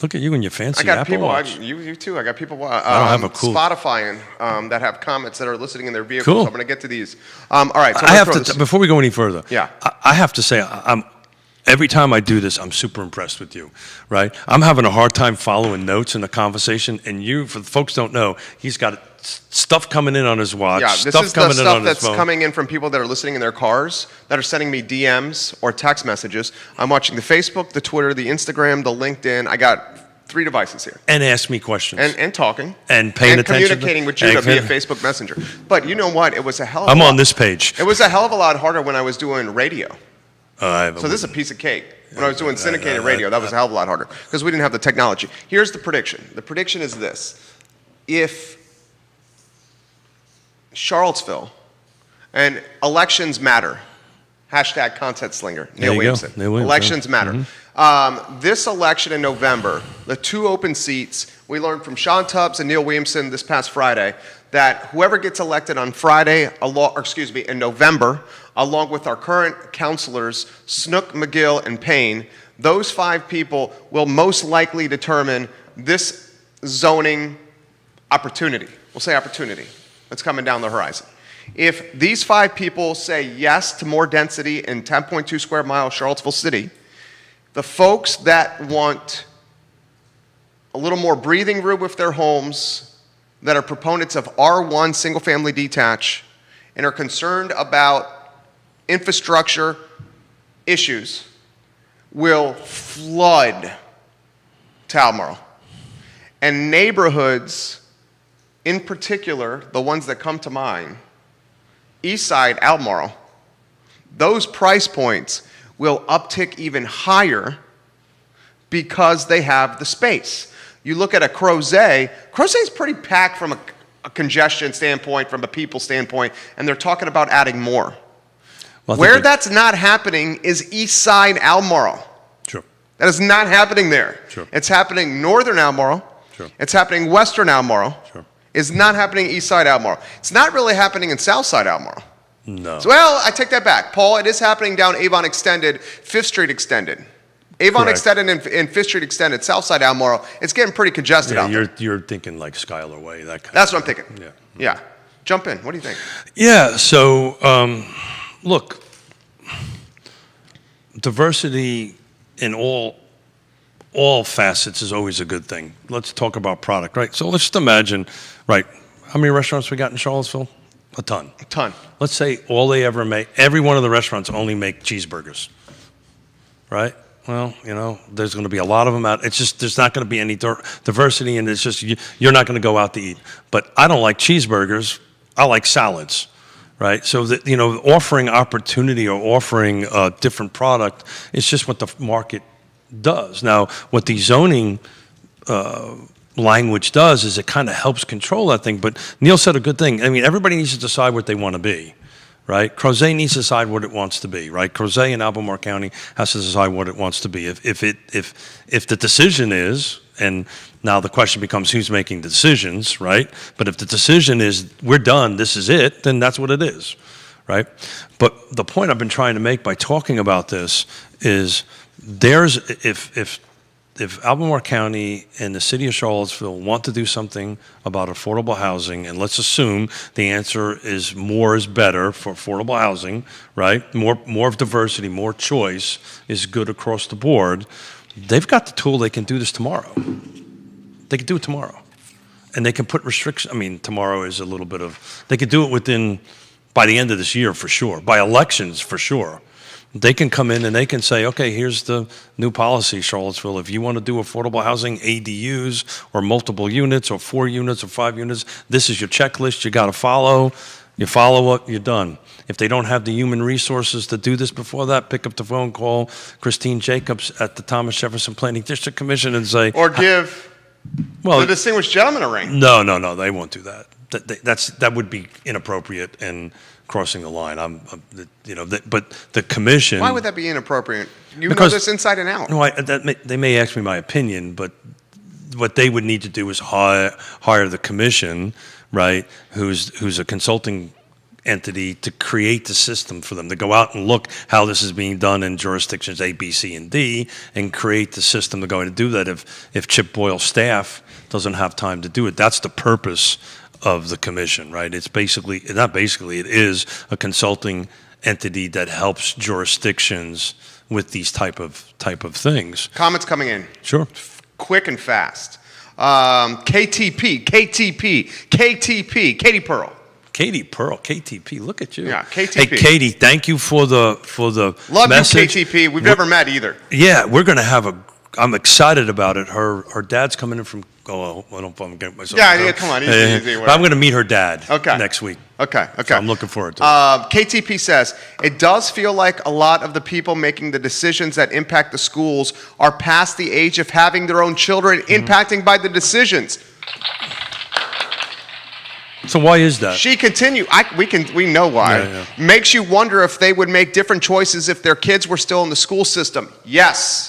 Look at you and your fancy I got Apple people. Watch. You too. I got people. I don't have a cool Spotify that have comments that are listening in their vehicles. Cool. So I'm going to get to these. All right. So I have to before we go any further. Yeah. I have to say every time I do this, I'm super impressed with you, right? I'm having a hard time following notes in the conversation, and for the folks don't know, he's got stuff coming in on his watch. Yeah, this is the stuff that's coming in from people that are listening in their cars, that are sending me DMs or text messages. I'm watching the Facebook, the Twitter, the Instagram, the LinkedIn. I got 3 devices here. And ask me questions. And talking. And paying attention. And communicating with you via Facebook Messenger. But you know what? It was a hell of a lot. I'm on this page. It was a hell of a lot harder when I was doing radio. So this is a piece of cake. When I was doing syndicated radio, that was a hell of a lot harder because we didn't have the technology. Here's the prediction. The prediction is this. If Charlottesville, and elections matter, hashtag content slinger, Neil Williamson. Elections matter. This election in November, the 2 open seats, we learned from Sean Tubbs and Neil Williamson this past Friday that whoever gets elected on Friday, in November, along with our current counselors, Snook, McGill, and Payne, those 5 people will most likely determine this zoning opportunity. We'll say opportunity that's coming down the horizon. If these 5 people say yes to more density in 10.2 square mile Charlottesville City, the folks that want a little more breathing room with their homes, that are proponents of R1 single-family detached, and are concerned about infrastructure issues, will flood to Albemarle. And neighborhoods, in particular, the ones that come to mind, Eastside, Albemarle, those price points will uptick even higher because they have the space. You look at a Crozet is pretty packed from a congestion standpoint, from a people standpoint, and they're talking about adding more. Well, Where that's not happening is Eastside, Albemarle. Sure. That is not happening there. Sure. It's happening Northern Albemarle. Sure. It's happening Western Albemarle. Sure. It's not happening Eastside Albemarle. It's not really happening in Southside Albemarle. No. So, well, I take that back. Paul, it is happening down Avon Extended, 5th Street Extended. Avon Correct. Extended and 5th Street Extended, Southside Albemarle, it's getting pretty congested out there. You're thinking like Schuyler Way, that kind That's of what I'm thinking. Yeah. Yeah. Jump in. What do you think? Yeah, so look, diversity in all facets is always a good thing. Let's talk about product, right? So let's just imagine, right, how many restaurants we got in Charlottesville? A ton. A ton. Let's say all they ever make, every one of the restaurants only make cheeseburgers, right? Well, there's going to be a lot of them out. It's just, there's not going to be any diversity, and it's just, you're not going to go out to eat. But I don't like cheeseburgers. I like salads, right? So that, offering opportunity or offering a different product, it's just what the market does. Now, what the zoning language does is it kind of helps control that thing. But Neil said a good thing. I mean, everybody needs to decide what they want to be, right? Crozet needs to decide what it wants to be, right? Crozet in Albemarle County has to decide what it wants to be. If the decision is, and now the question becomes who's making the decisions, right? But if the decision is we're done, this is it, then that's what it is, right? But the point I've been trying to make by talking about this is if Albemarle County and the city of Charlottesville want to do something about affordable housing, and let's assume the answer is more is better for affordable housing, right? More of diversity, more choice is good across the board. They've got the tool. They can do this tomorrow. They can do it tomorrow. And they can put restrictions. I mean, tomorrow is a little bit of, they could do it by the end of this year for sure, by elections for sure. They can come in and they can say, okay, here's the new policy, Charlottesville. If you want to do affordable housing, ADUs, or multiple units, or 4 units, or 5 units, this is your checklist you got to follow. You follow it, you're done. If they don't have the human resources to do this before that, pick up the phone, call Christine Jacobs at the Thomas Jefferson Planning District Commission and say... Or give the distinguished gentleman a ring. No, they won't do that. That would be inappropriate and crossing the line. But the commission. Why would that be inappropriate? You know because, this inside and out. No, they may ask me my opinion, but what they would need to do is hire the commission, right? Who's a consulting entity to create the system for them to go out and look how this is being done in jurisdictions A, B, C, and D, and create the system to go in and do that. If Chip Boyle's staff doesn't have time to do it, that's the purpose of the commission, right? It's it is a consulting entity that helps jurisdictions with these type of things. Comments coming in. Sure. Quick and fast. KTP, Katie Pearl. Katie Pearl, KTP, look at you. Yeah, KTP. Hey, Katie, thank you for the Love message. you, KTP. We've never met either. Yeah, we're going to I'm excited about it. Her dad's coming in from, I don't know if I'm getting myself. Yeah, come on, easy. But I'm going to meet her dad next week. Okay. So I'm looking forward to it. KTP says, it does feel like a lot of the people making the decisions that impact the schools are past the age of having their own children impacting by the decisions. So why is that? She continued. We know why. Yeah. Makes you wonder if they would make different choices if their kids were still in the school system. Yes.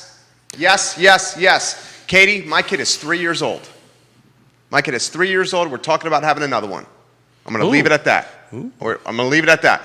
Katie, my kid is 3 years old. We're talking about having another one. I'm going to Ooh. leave it at that. Or I'm going to leave it at that.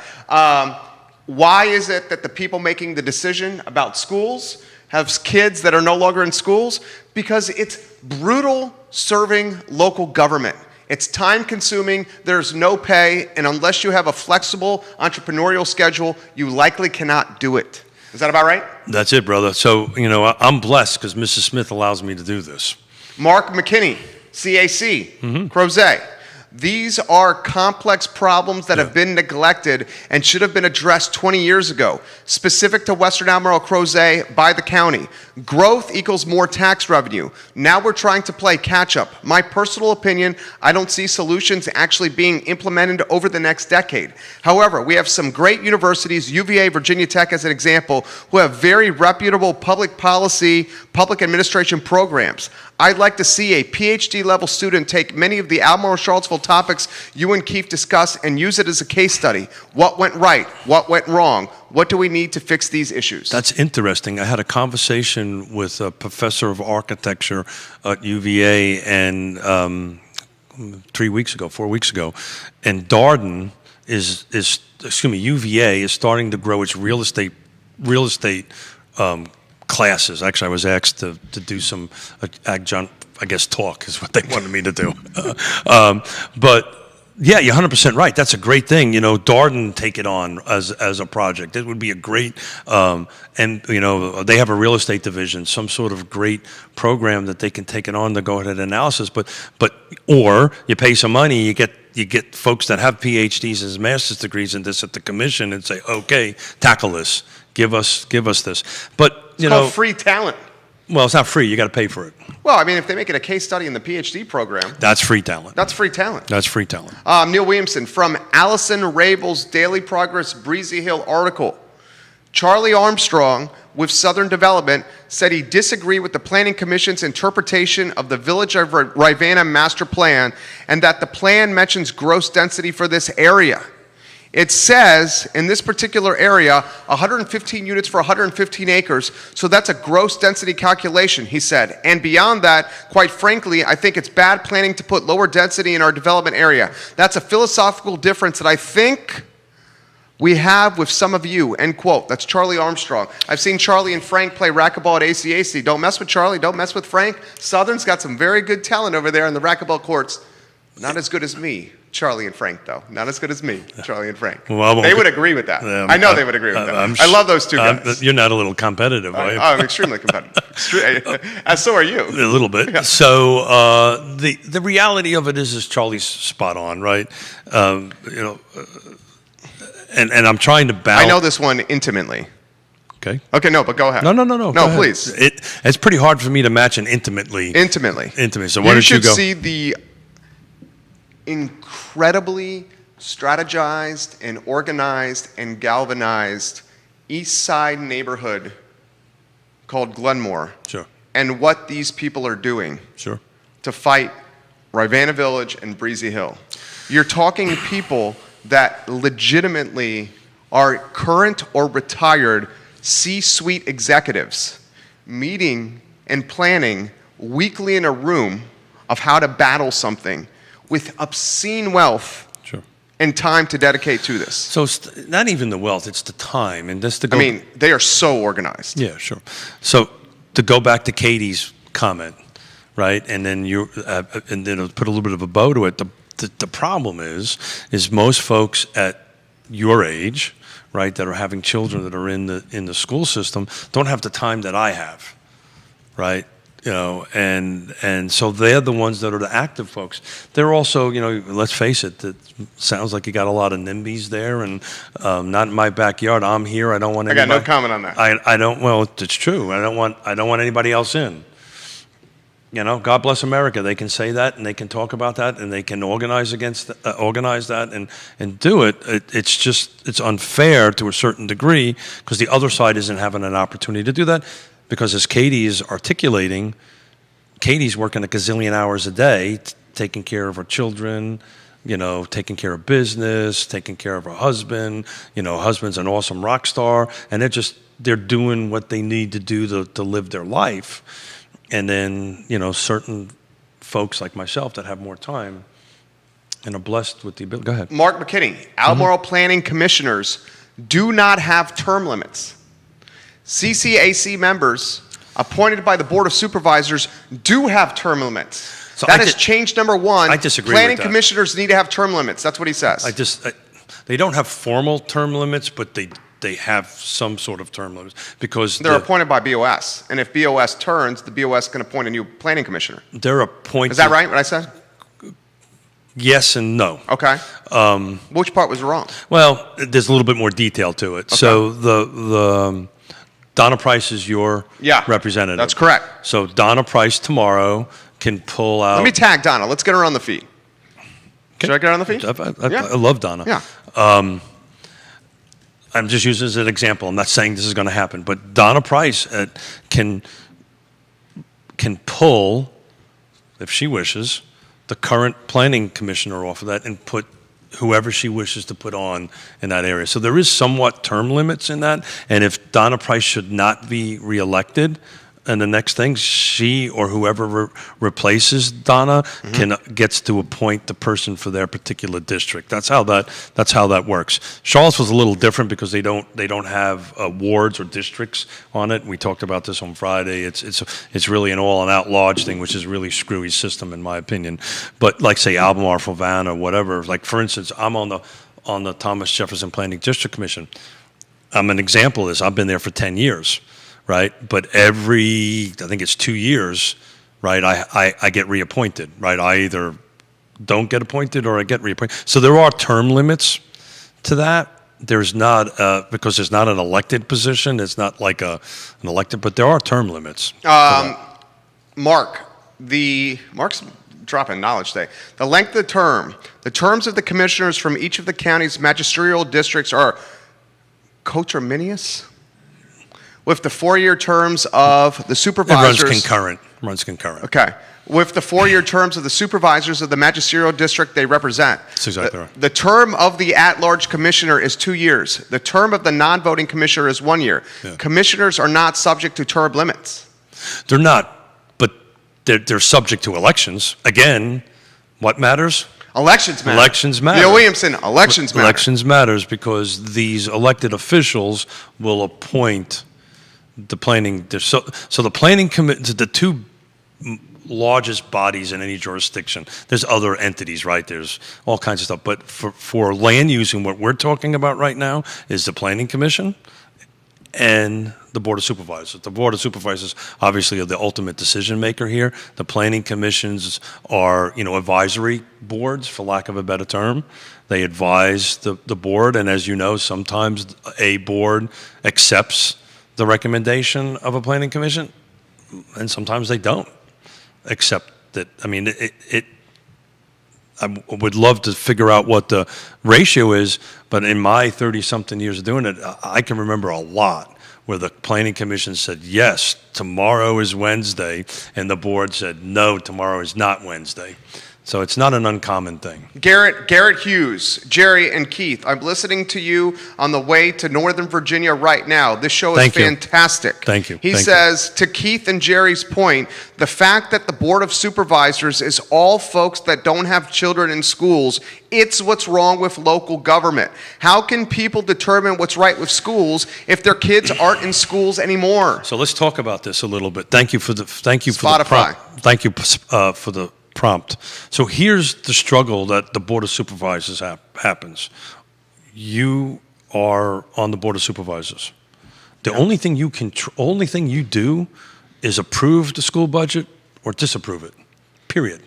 Why is it that the people making the decision about schools have kids that are no longer in schools? Because it's brutal serving local government. It's time consuming, there's no pay, and unless you have a flexible entrepreneurial schedule, you likely cannot do it. Is that about right? That's it, brother. So, I'm blessed because Mrs. Smith allows me to do this. Mark McKinney, CAC, Crozet. These are complex problems that have been neglected and should have been addressed 20 years ago, specific to Western Admiral Crozet by the county. Growth equals more tax revenue. Now we're trying to play catch-up. My personal opinion, I don't see solutions actually being implemented over the next decade. However, we have some great universities, UVA, Virginia Tech as an example, who have very reputable public policy, public administration programs. I'd like to see a PhD level student take many of the Albemarle Charlottesville topics you and Keith discuss and use it as a case study. What went right? What went wrong? What do we need to fix these issues? That's interesting. I had a conversation with a professor of architecture at UVA and 4 weeks ago, and Darden UVA is starting to grow its real estate classes. Actually, I was asked to do some adjunct, talk is what they wanted me to do. But yeah, you're 100% right. That's a great thing. Darden take it on as a project. It would be a great, and they have a real estate division, some sort of great program that they can take it on to go ahead and analysis. Or you pay some money, you get folks that have PhDs and master's degrees in this at the commission and say, okay, tackle this. Give us this. But it's called free talent. Well, it's not free. You got to pay for it. Well, if they make it a case study in the PhD program, that's free talent. That's free talent. That's free talent. Neil Williamson from Allison Rabel's Daily Progress Breezy Hill article. Charlie Armstrong with Southern Development said he disagreed with the Planning Commission's interpretation of the Village of Rivanna master plan and that the plan mentions gross density for this area. It says, in this particular area, 115 units for 115 acres, so that's a gross density calculation, he said. And beyond that, quite frankly, I think it's bad planning to put lower density in our development area. That's a philosophical difference that I think we have with some of you, end quote. That's Charlie Armstrong. I've seen Charlie and Frank play racquetball at ACAC. Don't mess with Charlie, don't mess with Frank. Southern's got some very good talent over there in the racquetball courts. Not as good as me, Charlie and Frank, though. Not as good as me, Charlie and Frank. Well, they would agree with that. I know they would agree with that. I love those two guys. You're not a little competitive, are you? I'm extremely competitive. So are you. A little bit. Yeah. So the reality of it is Charlie's spot on, right? And I'm trying to balance. I know this one intimately. Okay. Okay, no, but go ahead. No, No, please. It's pretty hard for me to match an intimately. So why don't you go? You should see the incredibly strategized and organized and galvanized East Side neighborhood called Glenmore. Sure. And what these people are doing. Sure. To fight Rivanna Village and Breezy Hill. You're talking people that legitimately are current or retired C-suite executives meeting and planning weekly in a room of how to battle something with obscene wealth and time to dedicate to this. So it's not even the wealth, it's the time. And just to go, they are so organized. Yeah, sure. So to go back to Katie's comment, right, and then and then put a little bit of a bow to it, the problem is most folks at your age, right, that are having children that are in the school system don't have the time that I have, right? And so they're the ones that are the active folks. They're also, let's face it, it sounds like you got a lot of NIMBYs there, and not in my backyard. I'm here. I don't want anybody. I got no comment on that. I don't. Well, it's true. I don't want anybody else in. God bless America. They can say that, and they can talk about that, and they can organize that, and do it. It's unfair to a certain degree because the other side isn't having an opportunity to do that. Because as Katie is articulating, Katie's working a gazillion hours a day, taking care of her children, taking care of business, taking care of her husband. Husband's an awesome rock star, and they're doing what they need to do to live their life. And then, certain folks like myself that have more time, And are blessed with the ability. Go ahead. Mark McKinney, Albemarle Planning Commissioners do not have term limits. CCAC members appointed by the Board of Supervisors do have term limits. So That is change number one. I disagree Planning with that. commissioners need to have term limits. That's what he says. They don't have formal term limits, but they have some sort of term limits because They're appointed by BOS. And if BOS turns, the BOS can appoint a new planning commissioner. they're appointed. Is that right, what I said? Yes and no. Okay. Which part was wrong? Well, there's a little bit more detail to it. So the Donna Price is your representative. That's correct. So Donna Price tomorrow can pull out. Let me tag Donna. Let's get her on the feed. Should I get her on the feed? I love Donna. Yeah. I'm just using this as an example. I'm not saying this is going to happen, but Donna Price can pull, if she wishes, the current planning commissioner off of that and put whoever she wishes to put on in that area. So there is somewhat term limits in that, and if Donna Price should not be reelected, and the next thing, she or whoever replaces Donna gets to appoint the person for their particular district. That's how that works. Charlotte's was a little different because they don't have wards or districts on it. We talked about this on Friday. It's really an all-and-out lodge thing, which is a really screwy system in my opinion. But like say Albemarle, Fluvanna, or whatever. Like for instance, I'm on the Thomas Jefferson Planning District Commission. I'm an example of this. I've been there for 10 years. Right, but I think it's 2 years, right? I get reappointed, right? I either don't get appointed or I get reappointed. So there are term limits to that. There's not because it's not an elected position. It's not like an elected, but there are term limits. Mark's dropping knowledge today. The length of the terms of the commissioners from each of the county's magisterial districts are coterminous with the 4-year terms of the supervisors. It runs concurrent. Okay. With the 4-year terms of the supervisors of the magisterial district they represent. That's exactly right. The term of the at-large commissioner is 2 years. The term of the non-voting commissioner is 1 year. Yeah. Commissioners are not subject to term limits. They're not, but they're subject to elections. Again, what matters? Elections matter. Elections matter. Bill Williamson, elections matter. Elections matters because these elected officials will appoint the planning. So the planning committee, the two largest bodies in any jurisdiction. There's other entities, right? There's all kinds of stuff. But for land use and what we're talking about right now is the Planning Commission and the Board of Supervisors. The Board of Supervisors obviously are the ultimate decision maker here. The planning commissions are, advisory boards, for lack of a better term. They advise the board, and as you know, sometimes a board accepts the recommendation of a planning commission, and sometimes they don't accept it. I mean, I would love to figure out what the ratio is, but in my 30-something years of doing it, I can remember a lot where the planning commission said, yes, tomorrow is Wednesday, and the board said, no, tomorrow is not Wednesday. So it's not an uncommon thing. Garrett Hughes, Jerry, and Keith, I'm listening to you on the way to Northern Virginia right now. This show is fantastic. Thank you. He says, to Keith and Jerry's point, the fact that the Board of Supervisors is all folks that don't have children in schools, it's what's wrong with local government. How can people determine what's right with schools if their kids aren't in schools anymore? So let's talk about this a little bit. Thank you for the Spotify. Thank you for the prompt. So here's the struggle that the Board of Supervisors happens. You are on the Board of Supervisors. The only thing you do is approve the school budget or disapprove it. Period.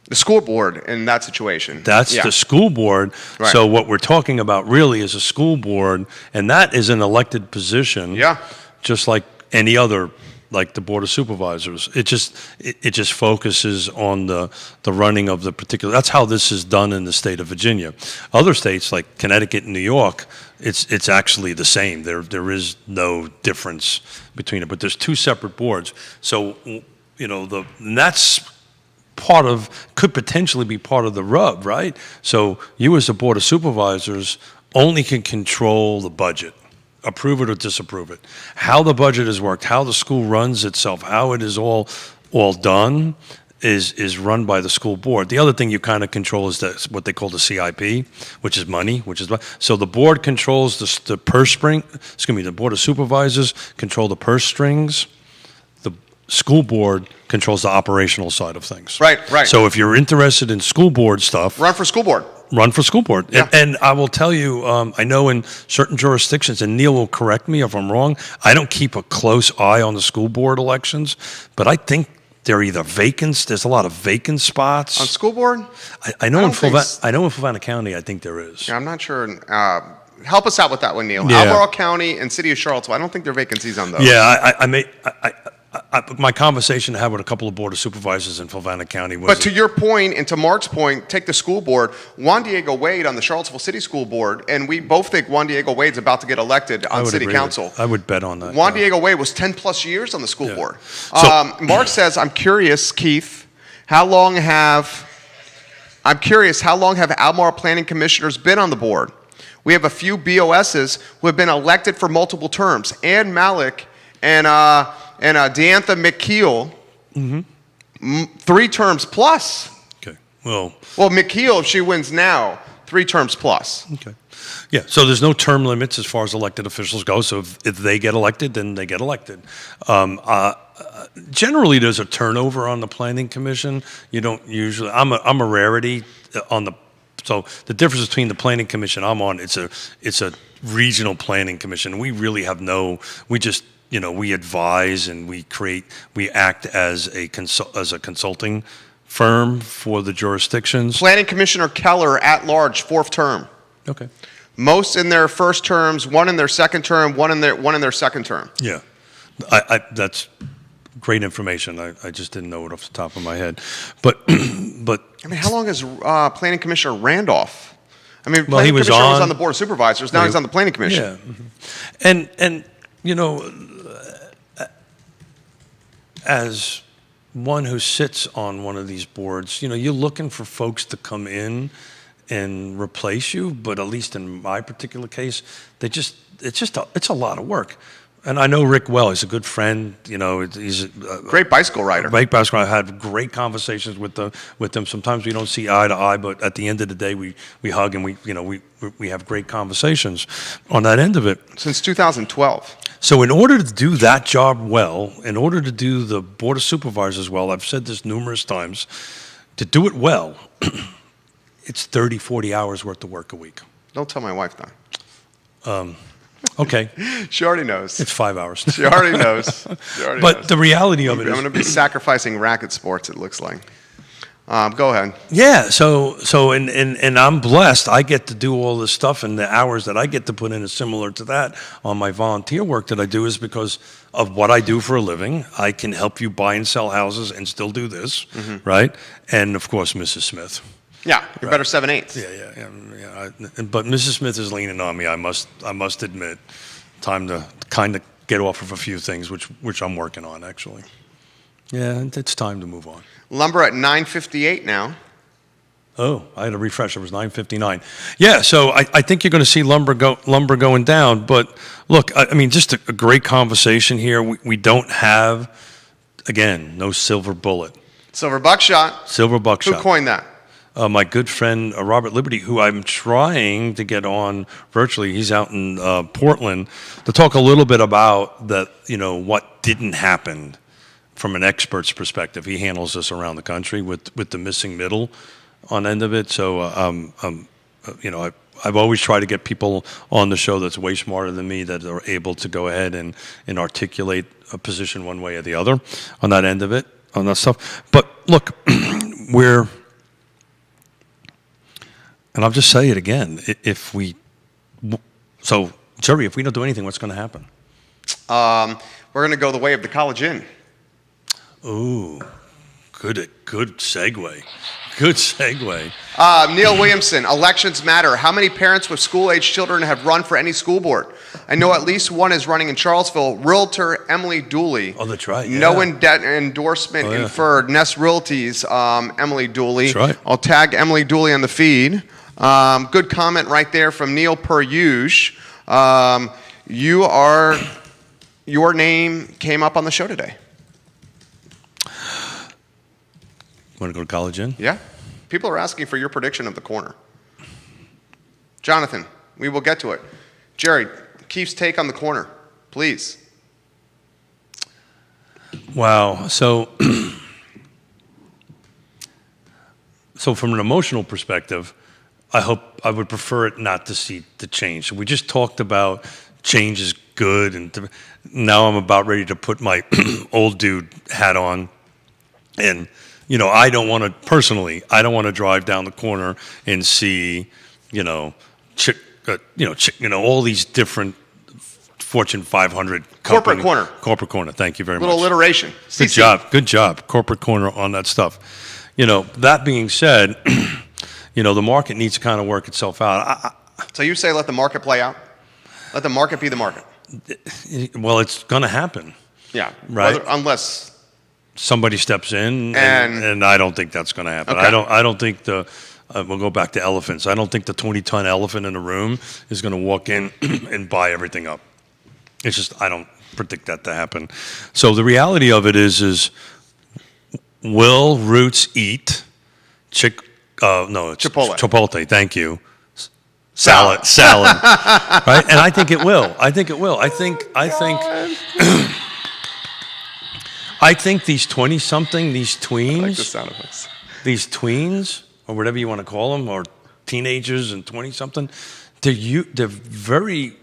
The school board in that situation. That's the school board. Right. So what we're talking about really is a school board, and that is an elected position. Yeah. Just like any other, like the Board of Supervisors. It just focuses on the running of the particular. That's how this is done in the state of Virginia. Other states like Connecticut and New York, it's actually the same. There is no difference between it, but there's two separate boards. So that's could potentially be part of the rub, right? So you as the Board of Supervisors only can control the budget. Approve it or disapprove it. How the budget is worked, how the school runs itself, how it is all done is run by the school board. The other thing you kind of control is what they call the CIP, which is money, so the board controls the purse string. Excuse me, the board of supervisors control the purse strings. The school board controls the operational side of things. Right. So if you're interested in school board stuff, Run for school board. run for school board. Yeah. And I will tell you, I know in certain jurisdictions, and Neil will correct me if I'm wrong, I don't keep a close eye on the school board elections, but I think they're either vacant. There's a lot of vacant spots On school board? I know I in don't think I know in Fluvanna County, I think there is. Yeah, I'm not sure. Help us out with that one, Neil. Yeah. Albemarle County and City of Charlottesville, I don't think there are vacancies on those. Yeah, my conversation I had with a couple of board of supervisors in Fluvanna County was. But to your point and to Mark's point, take the school board. Juan Diego Wade on the Charlottesville City School Board, and we both think Juan Diego Wade's about to get elected I on would City agree Council. I would bet on that. Juan yeah. Diego Wade was 10 plus years on the school Yeah. board. So- Mark says, I'm curious, how long have Albemarle Planning Commissioners been on the board? We have a few BOSs who have been elected for multiple terms. Ann Malik and Deantha McKeel, 3 terms plus. Okay. Well, McKeel, if she wins now, 3 terms plus. okay. Yeah, so there's no term limits as far as elected officials go. So if they get elected, then they get elected. Generally, there's a turnover on the planning commission. You don't usually. I'm a rarity on the. So the difference between the planning commission I'm on, it's a regional planning commission. We really have no. We just we advise and we act as a consulting firm for the jurisdictions. Planning Commissioner Keller at large, 4th term. Okay. Most in their first terms, 1 in their second term, 1 in their second term. Yeah, that's great information. I just didn't know it off the top of my head, but I mean, how long is Planning Commissioner Randolph? I mean, Well, Planning he was Commissioner was on- on the Board of Supervisors. Now he's on the Planning Commission. yeah, and as one who sits on one of these boards, you're looking for folks to come in and replace you, but at least in my particular case, it's a lot of work. And I know Rick well. He's a good friend. He's a Great bicycle rider. great basketball. I had great conversations with them. Sometimes we don't see eye to eye, but at the end of the day, we hug and we have great conversations on that end of it. Since 2012. So in order to do that job well, in order to do the Board of Supervisors well, I've said this numerous times, to do it well, it's 30, 40 hours worth of work a week. Don't tell my wife that. Okay, She already knows. it's 5 hours. She already knows. She already But knows. the reality of it I'm is, going to be sacrificing racket sports, it looks like. Go ahead. yeah. So and I'm blessed. I get to do all this stuff, and the hours that I get to put in is similar to that on my volunteer work that I do is because of what I do for a living. I can help you buy and sell houses and still do this, right? And of course, Mrs. Smith. Yeah, you're better 7/8. Yeah. But Mrs. Smith is leaning on me. I must admit, time to kind of get off of a few things, which I'm working on actually. Yeah, it's time to move on. Lumber at 9:58 now. Oh, I had a refresh. It was 9:59. Yeah, so I think you're going to see lumber going down. But look, I mean, just a great conversation here. We don't have, again, no silver bullet. Silver buckshot. Silver Who buckshot. coined that? My good friend Robert Liberty, who I'm trying to get on virtually, he's out in Portland, to talk a little bit about what didn't happen from an expert's perspective. He handles this around the country with the missing middle on end of it. So, I've always tried to get people on the show that's way smarter than me that are able to go ahead and articulate a position one way or the other on that end of it, on that stuff. But look, and I'll just say it again, Jerry, if we don't do anything, what's going to happen? We're going to go the way of the College Inn. Ooh, good segue. Good segue. Neil Williamson, elections matter. How many parents with school-age children have run for any school board? I know at least one is running in Charlottesville. Realtor Emily Dooley. Oh, that's right. No Yeah. endorsement Oh, yeah. inferred. Nest Realty's Emily Dooley. That's right. I'll tag Emily Dooley on the feed. Good comment right there from Neil Perhuge. Your name came up on the show today. Want to go to College Inn? Yeah. People are asking for your prediction of the corner. Jonathan, we will get to it. Jerry, Keith's take on the corner, please. Wow. So from an emotional perspective, I would prefer it not to see the change. So we just talked about change is good, and now I'm about ready to put my old dude hat on. And, I don't want to drive down the corner and see, all these different Fortune 500 Corporate corner. Corporate corner. Thank you very Little much. alliteration. Good job. Good job. Corporate corner on that stuff. That being said, the market needs to kind of work itself out. So you say let the market play out? Let the market be the market. Well, it's going to happen. Yeah. Right. Unless somebody steps in, and I don't think that's going to happen. Okay. I don't think we'll go back to elephants. I don't think the 20-ton elephant in the room is going to walk in and buy everything up. It's just, I don't predict that to happen. So the reality of it is will Roots eat Chipotle. Chipotle, thank you. Salad. Right? And I think it will. I think I think these 20-something, these tweens, I like the sound effects. These tweens, or whatever you want to call them, or teenagers and 20-something, they're very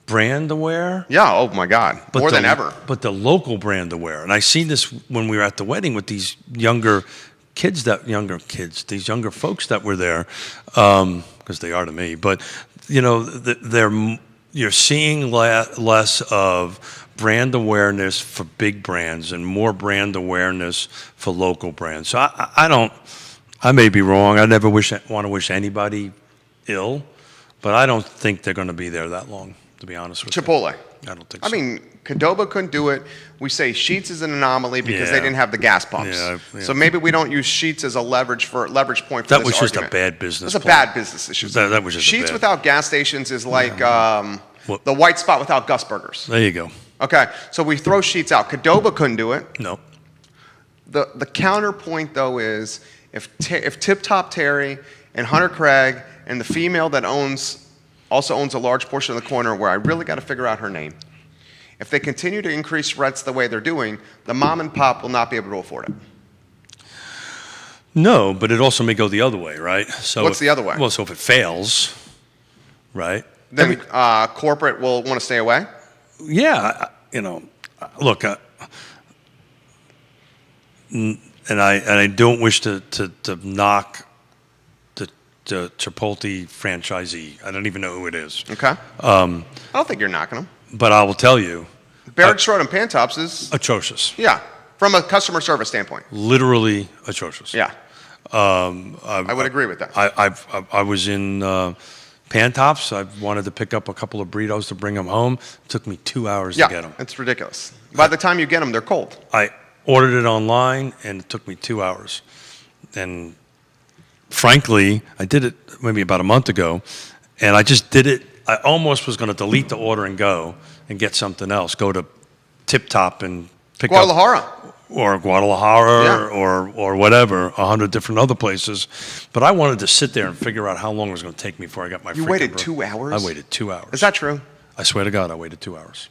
brand aware. Yeah, oh my God, more than ever. But the local brand aware. And I seen this when we were at the wedding with these younger folks that were there, because they are to me. But, you're seeing less of brand awareness for big brands and more brand awareness for local brands. So I may be wrong. I never want to wish anybody ill, but I don't think they're going to be there that long, to be honest with you. Chipotle. I don't think so. I mean, Qdoba couldn't do it. We say Sheetz is an anomaly because they didn't have the gas pumps. Yeah. So maybe we don't use Sheetz as a leverage point for that this was argument. just a bad business. It was a bad business issue. That was just Sheetz without gas stations is like the white spot without Gus Burgers. There you go. Okay, so we throw Sheetz out. Qdoba couldn't do it. No. The counterpoint, though, is if Tip Top Terry and Hunter Craig and the female that also owns a large portion of the corner, where I really got to figure out her name, if they continue to increase rents the way they're doing, the mom and pop will not be able to afford it. No, but it also may go the other way, right? So What's the other way? Well, so if it fails, right? Then corporate will want to stay away? Yeah, look, and I don't wish to knock the Chipotle franchisee. I don't even know who it is. Okay. I don't think you're knocking them. But I will tell you, Barrett Schroed and Pantops is atrocious. Yeah, from a customer service standpoint. Literally atrocious. Yeah. I would agree with that. I was in Pantops. I wanted to pick up a couple of burritos to bring them home. It took me 2 hours to get them. It's ridiculous. By the time you get them, they're cold. I ordered it online, and it took me 2 hours. And frankly, I did it maybe about a month ago, and I just did it. I almost was going to delete the order and go and get something else. Go to Tip Top and pick Guadalajara. up Guadalajara Yeah. or whatever, 100 different other places. But I wanted to sit there and figure out how long it was going to take me before I got my You freaking waited 2 hours? I waited 2 hours. Is that true? I swear to God, I waited 2 hours.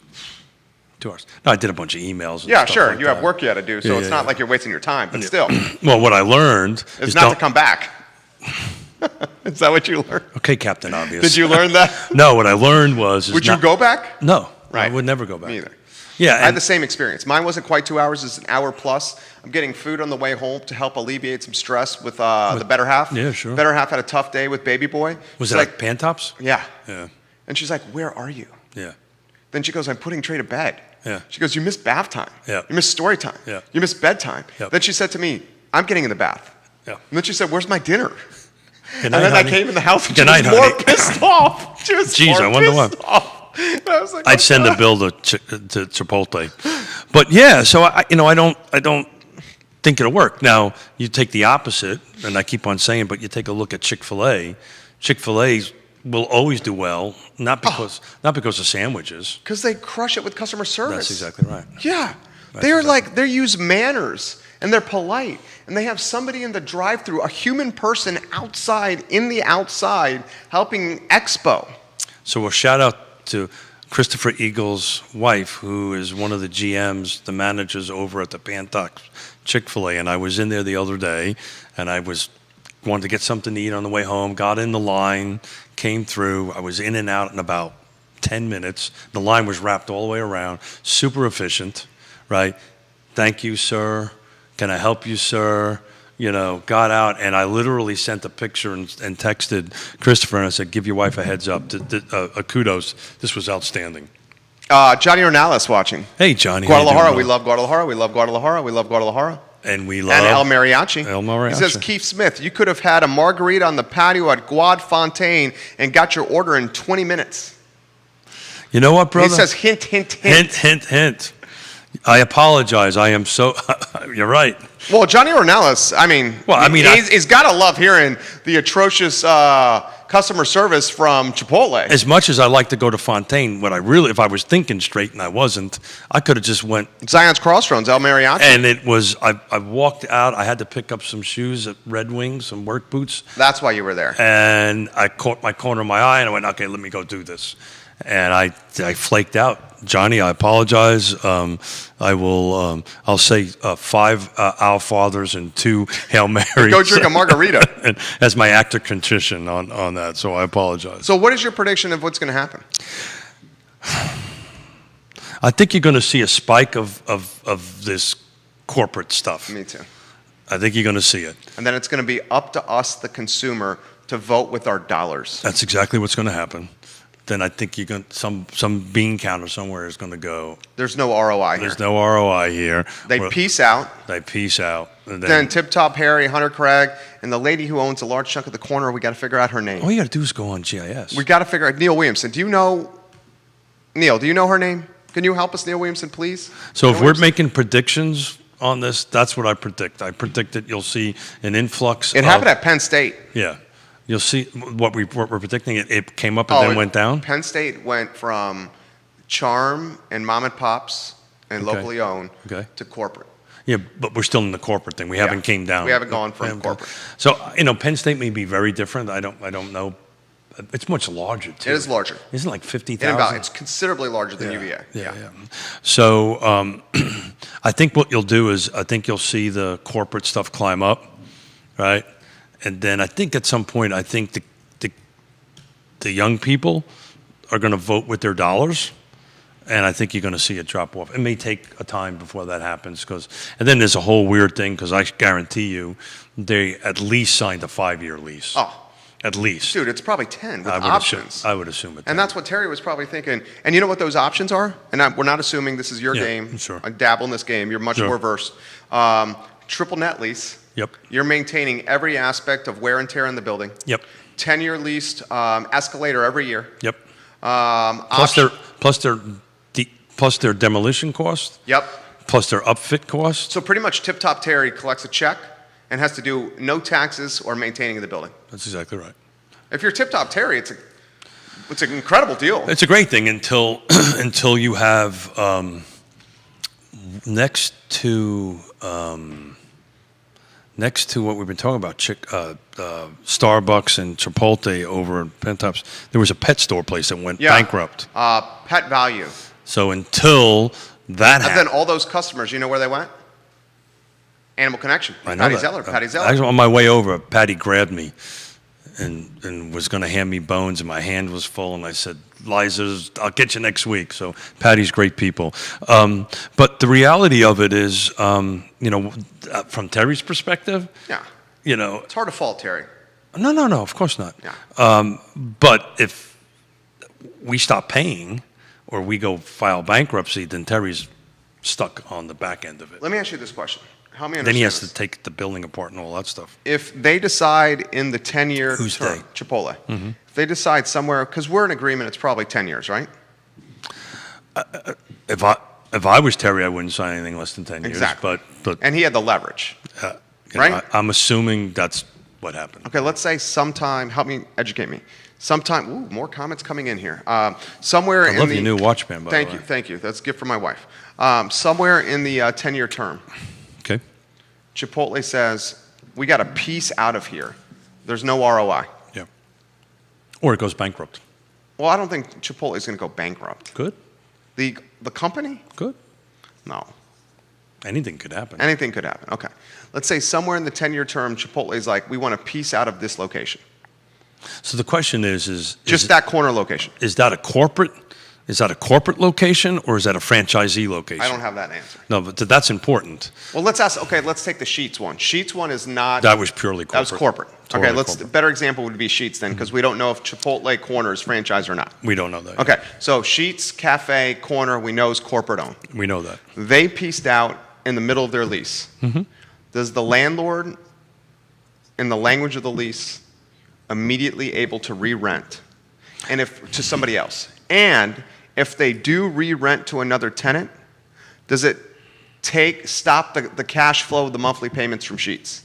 2 hours. No, I did a bunch of emails and Yeah, stuff sure. like you that. have work you had to do, so it's not like you're wasting your time, but still. Well, what I learned It's is not to come back. Is that what you learned? Okay, Captain Obvious. Did you learn that? No, what I learned was... Would you go back? No. Right. I would never go back. Me either. Yeah. I had the same experience. Mine wasn't quite 2 hours, it's an hour plus. I'm getting food on the way home to help alleviate some stress with the better half. Yeah, sure. Better half had a tough day with baby boy. Was She's it like Pantops? Yeah. Yeah. And she's like, where are you? Yeah. Then she goes, I'm putting Trey to bed. Yeah. She goes, you missed bath time. Yeah. You missed story time. Yeah. You missed bedtime. Yep. Then she said to me, I'm getting in the bath. Yeah. And then she said, where's my dinner? Good And night, then honey. I came in the house and Good she night, was more honey. pissed off. She was Jeez, more I wonder pissed why. off. And I was like, I'd send a bill to Chipotle. But yeah, so I don't think it'll work. Now, you take the opposite, and I keep on saying, but you take a look at Chick-fil-A. Chick-fil-A will always do well, not because of sandwiches. Because they crush it with customer service. That's exactly right. Yeah. They use manners, and they're polite, and they have somebody in the drive-thru, a human person outside, in the outside, helping expo. So a shout out to Christopher Eagle's wife, who is one of the GMs, the managers over at the Pantox Chick-fil-A. And I was in there the other day, and wanted to get something to eat on the way home, got in the line, came through. I was in and out in about 10 minutes. The line was wrapped all the way around, super efficient, right? Thank you, sir. Can I help you, sir? Got out, and I literally sent a picture and texted Christopher, and I said, give your wife a heads up, kudos. This was outstanding. Johnny Ornalis watching. Hey, Johnny. Guadalajara, we love Guadalajara, we love Guadalajara, we love Guadalajara. And we love... And El Mariachi. El Mariachi. He says, Keith Smith, you could have had a margarita on the patio at Guad Fontaine and got your order in 20 minutes. You know what, brother? He says, hint, hint, hint. Hint, hint, hint. I apologize. I am so... You're right. Well, Johnny Ornalis, he's got to love hearing the atrocious customer service from Chipotle. As much as I like to go to Fontaine, if I was thinking straight and I wasn't, I could have just went... Zion's Crossroads, El Mariachi. And it was... I walked out. I had to pick up some shoes at Red Wings, some work boots. That's why you were there. And I caught my corner of my eye, and I went, okay, let me go do this. And I flaked out. Johnny, I apologize. I'll say 5 Our Fathers and 2 Hail Marys. Go drink a margarita. As my act of contrition on that, so I apologize. So what is your prediction of what's going to happen? I think you're going to see a spike of this corporate stuff. Me too. I think you're going to see it. And then it's going to be up to us, the consumer, to vote with our dollars. That's exactly what's going to happen. Then I think you're going some bean counter somewhere is going to go. There's no ROI here. There's no ROI here. They peace out. And then Tip Top Harry, Hunter Craig, and the lady who owns a large chunk of the corner, we got to figure out her name. All you got to do is go on GIS. We got to figure out Neil Williamson. Neil, do you know her name? Can you help us, Neil Williamson, please? So if we're making predictions on this, that's what I predict. I predict that you'll see an influx. It happened at Penn State. Yeah. You'll see what we're predicting. It came up and then went down? Penn State went from charm and mom and pops and locally owned to corporate. Yeah, but we're still in the corporate thing. We haven't came down. We haven't gone from corporate. So, Penn State may be very different. I don't know. It's much larger, too. It is larger. Isn't it like 50,000? It's considerably larger than UVA. Yeah. So I think what you'll do is I think you'll see the corporate stuff climb up, right? And then I think at some point, I think the young people are going to vote with their dollars, and I think you're going to see it drop off. It may take a time before that happens, and then there's a whole weird thing, because I guarantee you they at least signed a 5-year lease. Oh. At least. Dude, it's probably 10 with options. I would assume it. And that's what Terry was probably thinking. And you know what those options are? And we're not assuming this is your game. Sure. I dabble in this game. You're much more versed. Triple net lease. Yep. You're maintaining every aspect of wear and tear in the building. Yep. 10-year leased escalator every year. Yep. Plus their demolition cost. Yep. Plus their upfit cost. So pretty much Tip Top Terry collects a check and has to do no taxes or maintaining the building. That's exactly right. If you're Tip Top Terry, it's an incredible deal. It's a great thing until you have next to what we've been talking about, Starbucks and Chipotle over in Pentops, there was a pet store place that went bankrupt. Pet Value. So until that happened. And then all those customers, you know where they went? Animal Connection. I know Patty Zeller. Actually, on my way over, Patty grabbed me and was going to hand me bones, and my hand was full, and I said, Liza, I'll get you next week. So Patty's great people. But the reality of it is, from Terry's perspective, it's hard to fault Terry. No, of course not. Yeah. But if we stop paying or we go file bankruptcy, then Terry's stuck on the back end of it. Let me ask you this question. Help me understand. Then he has to take the building apart and all that stuff. If they decide in the 10-year Who's term, they? Chipotle, if they decide somewhere, because we're in agreement, it's probably 10 years, right? If I was Terry, I wouldn't sign anything less than 10 years. Exactly. But and he had the leverage, right? I'm assuming that's what happened. Okay, let's say sometime, help me, educate me, More comments coming in here. Somewhere I love your new watch band, by the way. Thank you. That's a gift from my wife. Somewhere in the 10-year term, Okay. Chipotle says, we got a piece out of here. There's no ROI. Yeah. Or it goes bankrupt. Well, I don't think Chipotle is going to go bankrupt. Good. The company? Good. No. Anything could happen. Anything could happen. Okay. Let's say somewhere in the 10-year term, Chipotle is like, we want a piece out of this location. So the question is Just that corner location. Is that a corporate location or is that a franchisee location? I don't have that answer. No, but that's important. Well, let's take the Sheetz one. Sheetz one is not. That was purely corporate. That was corporate. Totally Okay, corporate. a better example would be Sheetz then, because we don't know if Chipotle Corner is franchise or not. We don't know that. Okay, so Sheetz Cafe Corner we know is corporate owned. We know that. They pieced out in the middle of their lease. Mm-hmm. Does the landlord, in the language of the lease, immediately able to re-rent to somebody else? And if they do re-rent to another tenant, does it stop the cash flow of the monthly payments from Sheetz?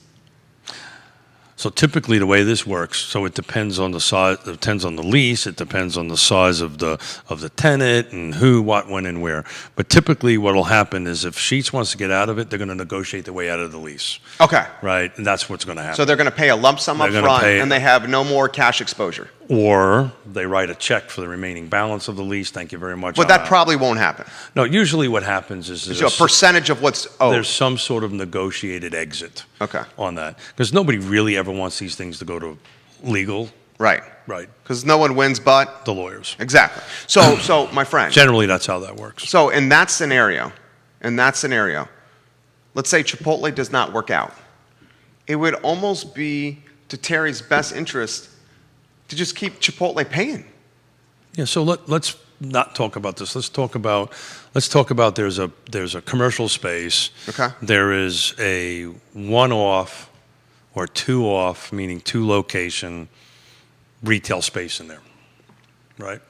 So typically the way this works, so it depends on the size, it depends on the lease, it depends on the size of the tenant and who, what, when, and where. But typically what will happen is if Sheetz wants to get out of it, they're going to negotiate their way out of the lease. Okay. Right? And that's what's going to happen. So they're going to pay a lump sum up front and they have no more cash exposure. Or they write a check for the remaining balance of the lease. Thank you very much. But that probably won't happen. No, usually what happens is So a percentage of what's owed. There's some sort of negotiated exit Okay. on that. Because nobody really ever wants these things to go to legal. Right. Right. Because no one wins but The lawyers. Exactly. So my friend. Generally, that's how that works. So in that scenario, let's say Chipotle does not work out. It would almost be to Terry's best interest to just keep Chipotle paying. Yeah, so let's not talk about this. Let's talk about there's a commercial space. Okay. There is a one-off or two-off, meaning two-location retail space in there, right?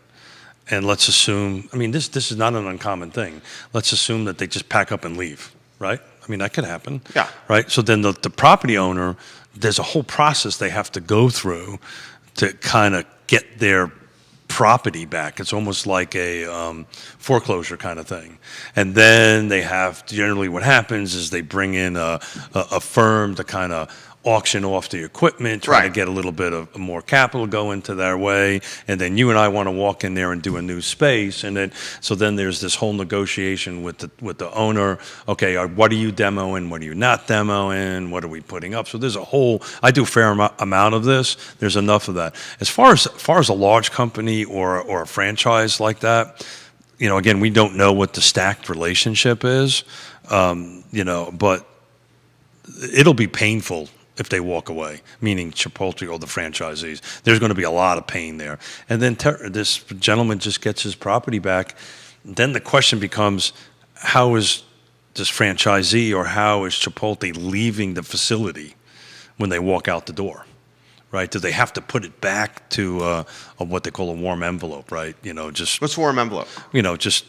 And let's assume, I mean, this is not an uncommon thing. Let's assume that they just pack up and leave, right? I mean, that could happen. Yeah. Right? So then the property owner, there's a whole process they have to go through to kind of get their property back. It's almost like a foreclosure kind of thing. And then generally what happens is they bring in a firm to kind of auction off the equipment, try to get a little bit of more capital go into their way, and then you and I want to walk in there and do a new space, and then there's this whole negotiation with the owner. Okay, what are you demoing? What are you not demoing? What are we putting up? So there's I do a fair amount of this. There's enough of that. As far as a large company or a franchise like that, again, we don't know what the stacked relationship is, but it'll be painful if they walk away, meaning Chipotle or the franchisees. There's going to be a lot of pain there. And then this gentleman just gets his property back. Then the question becomes, how is this franchisee or how is Chipotle leaving the facility when they walk out the door, right? Do they have to put it back to what they call a warm envelope, right? What's warm envelope? Just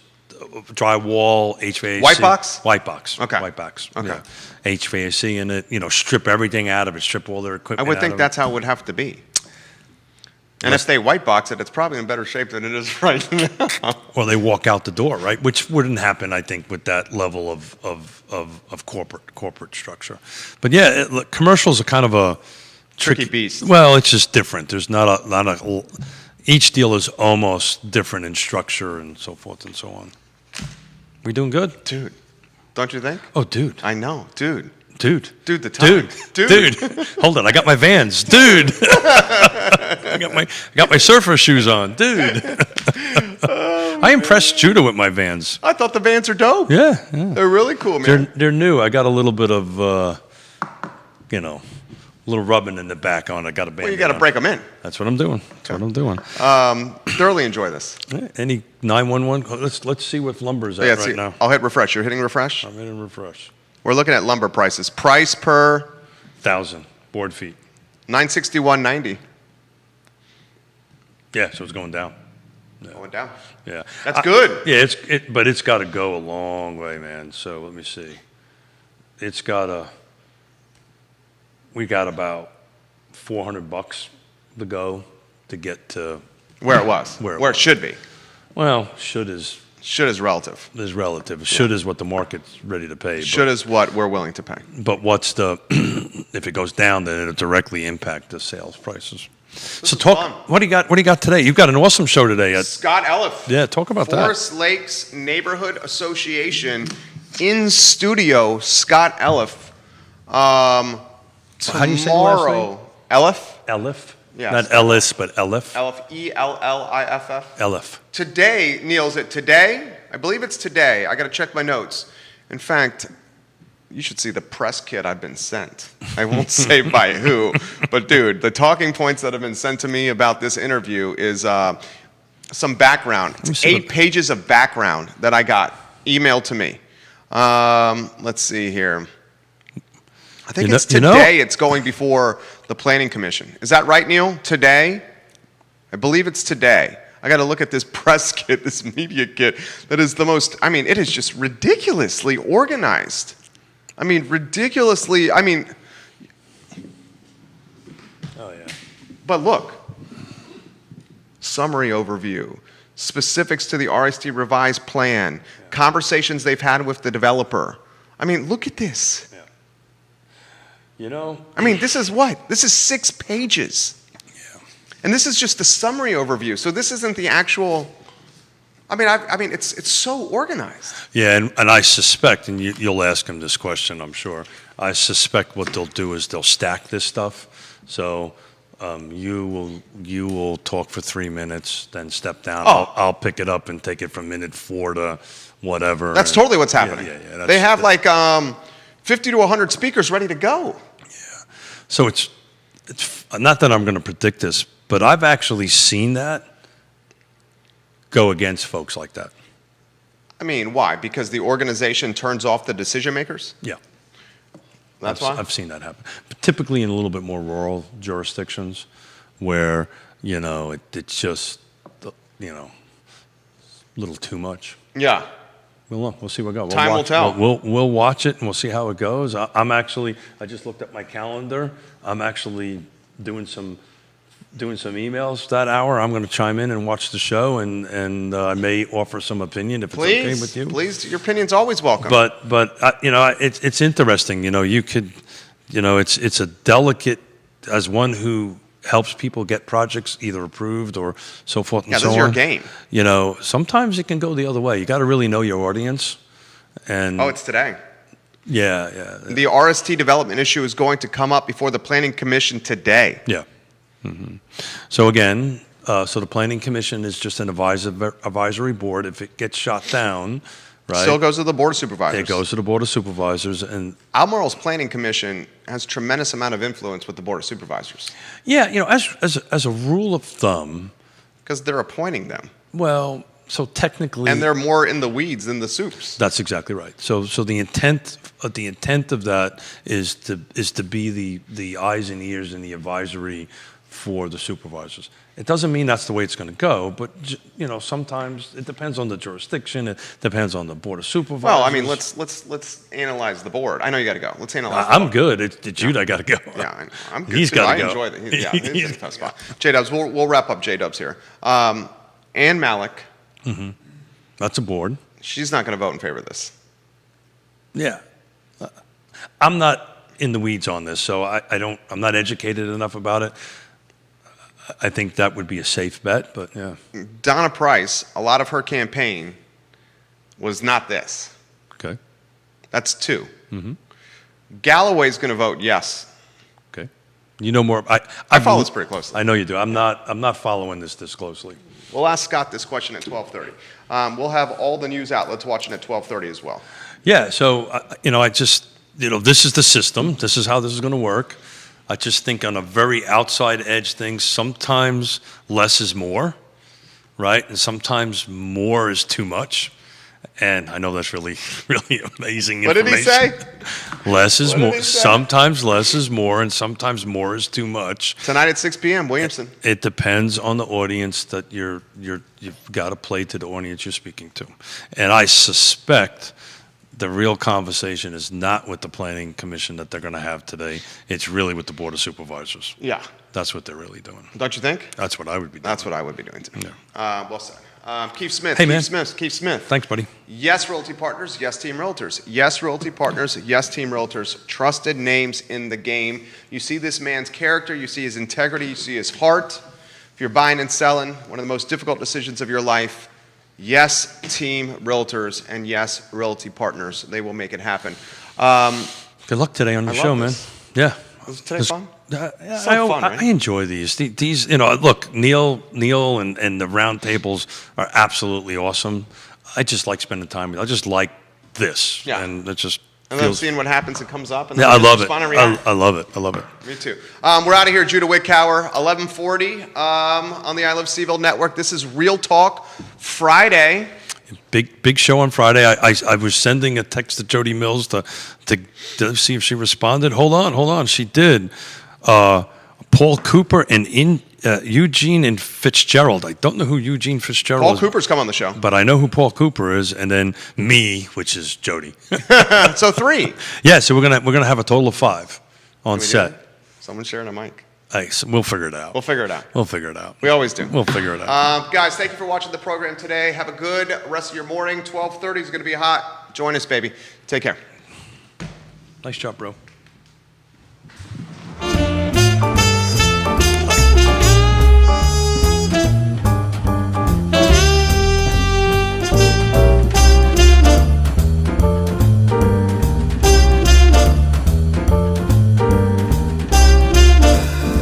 drywall, HVAC. White box? White box. Okay. White box. Okay. Yeah. HVAC in it, strip everything out of it, strip all their equipment I would out think of that's how it would have to be. And if they white box it, it's probably in better shape than it is right now. Or they walk out the door, right? Which wouldn't happen, I think, with that level of corporate structure. But yeah, commercials are kind of a Tricky beast. Well, it's just different. There's not a each deal is almost different in structure and so forth and so on. We doing good? Dude, don't you think? Oh, dude. I know, dude. Dude. Dude, the time. Dude. Hold on, I got my Vans. Dude. I got my surfer shoes on. Dude. I impressed Judah with my Vans. I thought the Vans are dope. Yeah. They're really cool, man. They're new. I got a little bit of a little rubbing in the back on. I got a band. Well, you got to break them in. That's what I'm doing. Thoroughly enjoy this. Any 911? Let's see what lumber's at right now. I'll hit refresh. You're hitting refresh? I'm hitting refresh. We're looking at lumber prices. Price per 1,000 board feet. $961.90. Yeah, so it's going down. Yeah. Going down. Yeah, That's good. Yeah, but it's got to go a long way, man. So let me see. We got about $400 to go to get to Where it was. Where it Where it was. should be. well, should is Should is relative. relative. Should is what the market's ready to pay. Should is what we're willing to pay. But what's the if it goes down, then it'll directly impact the sales prices. So is talk. fun. What do you got? What do you got today? You've got an awesome show today. Scott Elliff. Yeah, talk about that. Forest Lakes Neighborhood Association in studio. Scott Elliff. How do you say your last name? Tomorrow. Elliff? Elif. Yes. Not Ellis, but Elif. Elliff. Elliff. Elif. Today, Neil, is it today? I believe it's today. I got to check my notes. In fact, you should see the press kit I've been sent. I won't say by who, but dude, the talking points that have been sent to me about this interview is some background. It's see 8 pages of background that I got emailed to me. Let's see here. I think it's today. It's going before the Planning Commission. Is that right, Neil? Today? I believe it's today. I got to look at this press kit, this media kit, that is the most, I mean, it is just ridiculously organized. I mean, ridiculously, I mean, Oh yeah. but look, summary overview, specifics to the RST revised plan, conversations they've had with the developer. I mean, look at this. You know. I mean, this is what? This is 6 pages. Yeah. And this is just the summary overview. So this isn't the actual, I mean, it's so organized. Yeah, and I suspect, and you'll ask him this question, I'm sure. I suspect what they'll do is they'll stack this stuff. So you will talk for 3 minutes, then step down. Oh. I'll pick it up and take it from minute 4 to whatever. That's totally what's happening. Yeah, they have like 50 to 100 speakers ready to go. So it's not that I'm going to predict this, but I've actually seen that go against folks like that. I mean, why? Because the organization turns off the decision makers? Yeah. That's why? I've seen that happen. But typically in a little bit more rural jurisdictions where, it's just, a little too much. Yeah. We'll see where it goes. Time will tell. We'll watch it and we'll see how it goes. I just looked at my calendar. I'm actually doing some emails that hour. I'm going to chime in and watch the show, and I may offer some opinion if it's okay with you. Please, your opinion's always welcome. But it's interesting. You could, it's a delicate, as one who helps people get projects either approved or so forth and so on. Yeah, this is your game. Sometimes it can go the other way. You got to really know your audience. And it's today. Yeah. The RST development issue is going to come up before the Planning Commission today. Yeah. Mm-hmm. So again, the Planning Commission is just an advisory board. If it gets shot down, right? Still goes to the Board of Supervisors. It goes to the Board of Supervisors, and Albemarle's Planning Commission has tremendous amount of influence with the Board of Supervisors. yeah, as a rule of thumb, Because they're appointing them. well, so technically, And they're more in the weeds than the soups. that's exactly right. So the intent of that is to be the eyes and ears and the advisory for the supervisors. It doesn't mean that's the way it's going to go, but sometimes it depends on the jurisdiction. It depends on the Board of Supervisors. Well, I mean, let's analyze the board. I know you got to go. Let's analyze. the I'm board. good. It's Jude. I got to go. Yeah, I'm good He's too. gotta I go. enjoy that. He's in a tough spot. J-Dubs, we'll wrap up J-Dubs here. Ann Malik, That's a board. she's not going to vote in favor of this. Yeah. I'm not in the weeds on this, so I'm not educated enough about it. I think that would be a safe bet, but yeah. Donna Price, a lot of her campaign was not this. Okay. That's 2. Galloway's going to vote yes. Okay. You know more. I follow this pretty closely. I know you do. I'm not following this closely. We'll ask Scott this question at 12:30. We'll have all the news outlets watching at 12:30 as well. Yeah. So I just this is the system. This is how this is going to work. I just think on a very outside edge thing, sometimes less is more, right? And sometimes more is too much. And I know that's really, really amazing What did information. he say? Less is What did more. he say? Sometimes less is more, and sometimes more is too much. Tonight at 6 p.m., Williamson. It depends on the audience that you've got to play to the audience you're speaking to. And I suspect the real conversation is not with the planning commission that they're going to have today. It's really with the board of supervisors. Yeah. That's what they're really doing. Don't you think? That's what I would be doing. That's what I would be doing too. Yeah. Well said. Keith Smith. Hey, Keith man. Smith. Keith Smith. Thanks, buddy. Yes, Realty Partners. Yes, Team Realtors. Yes, Realty Partners. Yes, Team Realtors. Trusted names in the game. You see this man's character. You see his integrity. You see his heart. If you're buying and selling, one of the most difficult decisions of your life, yes, Team Realtors, and yes, Realty Partners. They will make it happen. Good luck today on your love show, man. this. Yeah. Was today fun? So fun, right? I enjoy these. These, look, Neil and the round tables are absolutely awesome. I just like spending time with. I just like this, Yeah. and it just And then feels. seeing what happens and comes up. And Yeah, then I just love it. respond and react. I love it. I love it. Me too. We're out of here. Judah Wickower, 1140 on the I Love CVille Network. This is Real Talk Friday. Big show on Friday. I was sending a text to Jody Mills to see if she responded. Hold on. She did. Paul Cooper and Eugene and Fitzgerald. I don't know who Eugene Fitzgerald Paul is. Cooper's come on the show. But I know who Paul Cooper is, and then me, which is Jody. So 3. Yeah, so we're gonna have a total of 5 on Can we do set. it? Someone sharing a mic. So we'll figure it out. We'll figure it out. We'll figure it out. We always do. We'll figure it out. Guys, thank you for watching the program today. Have a good rest of your morning. 12:30 is going to be hot. Join us, baby. Take care. Nice job, bro.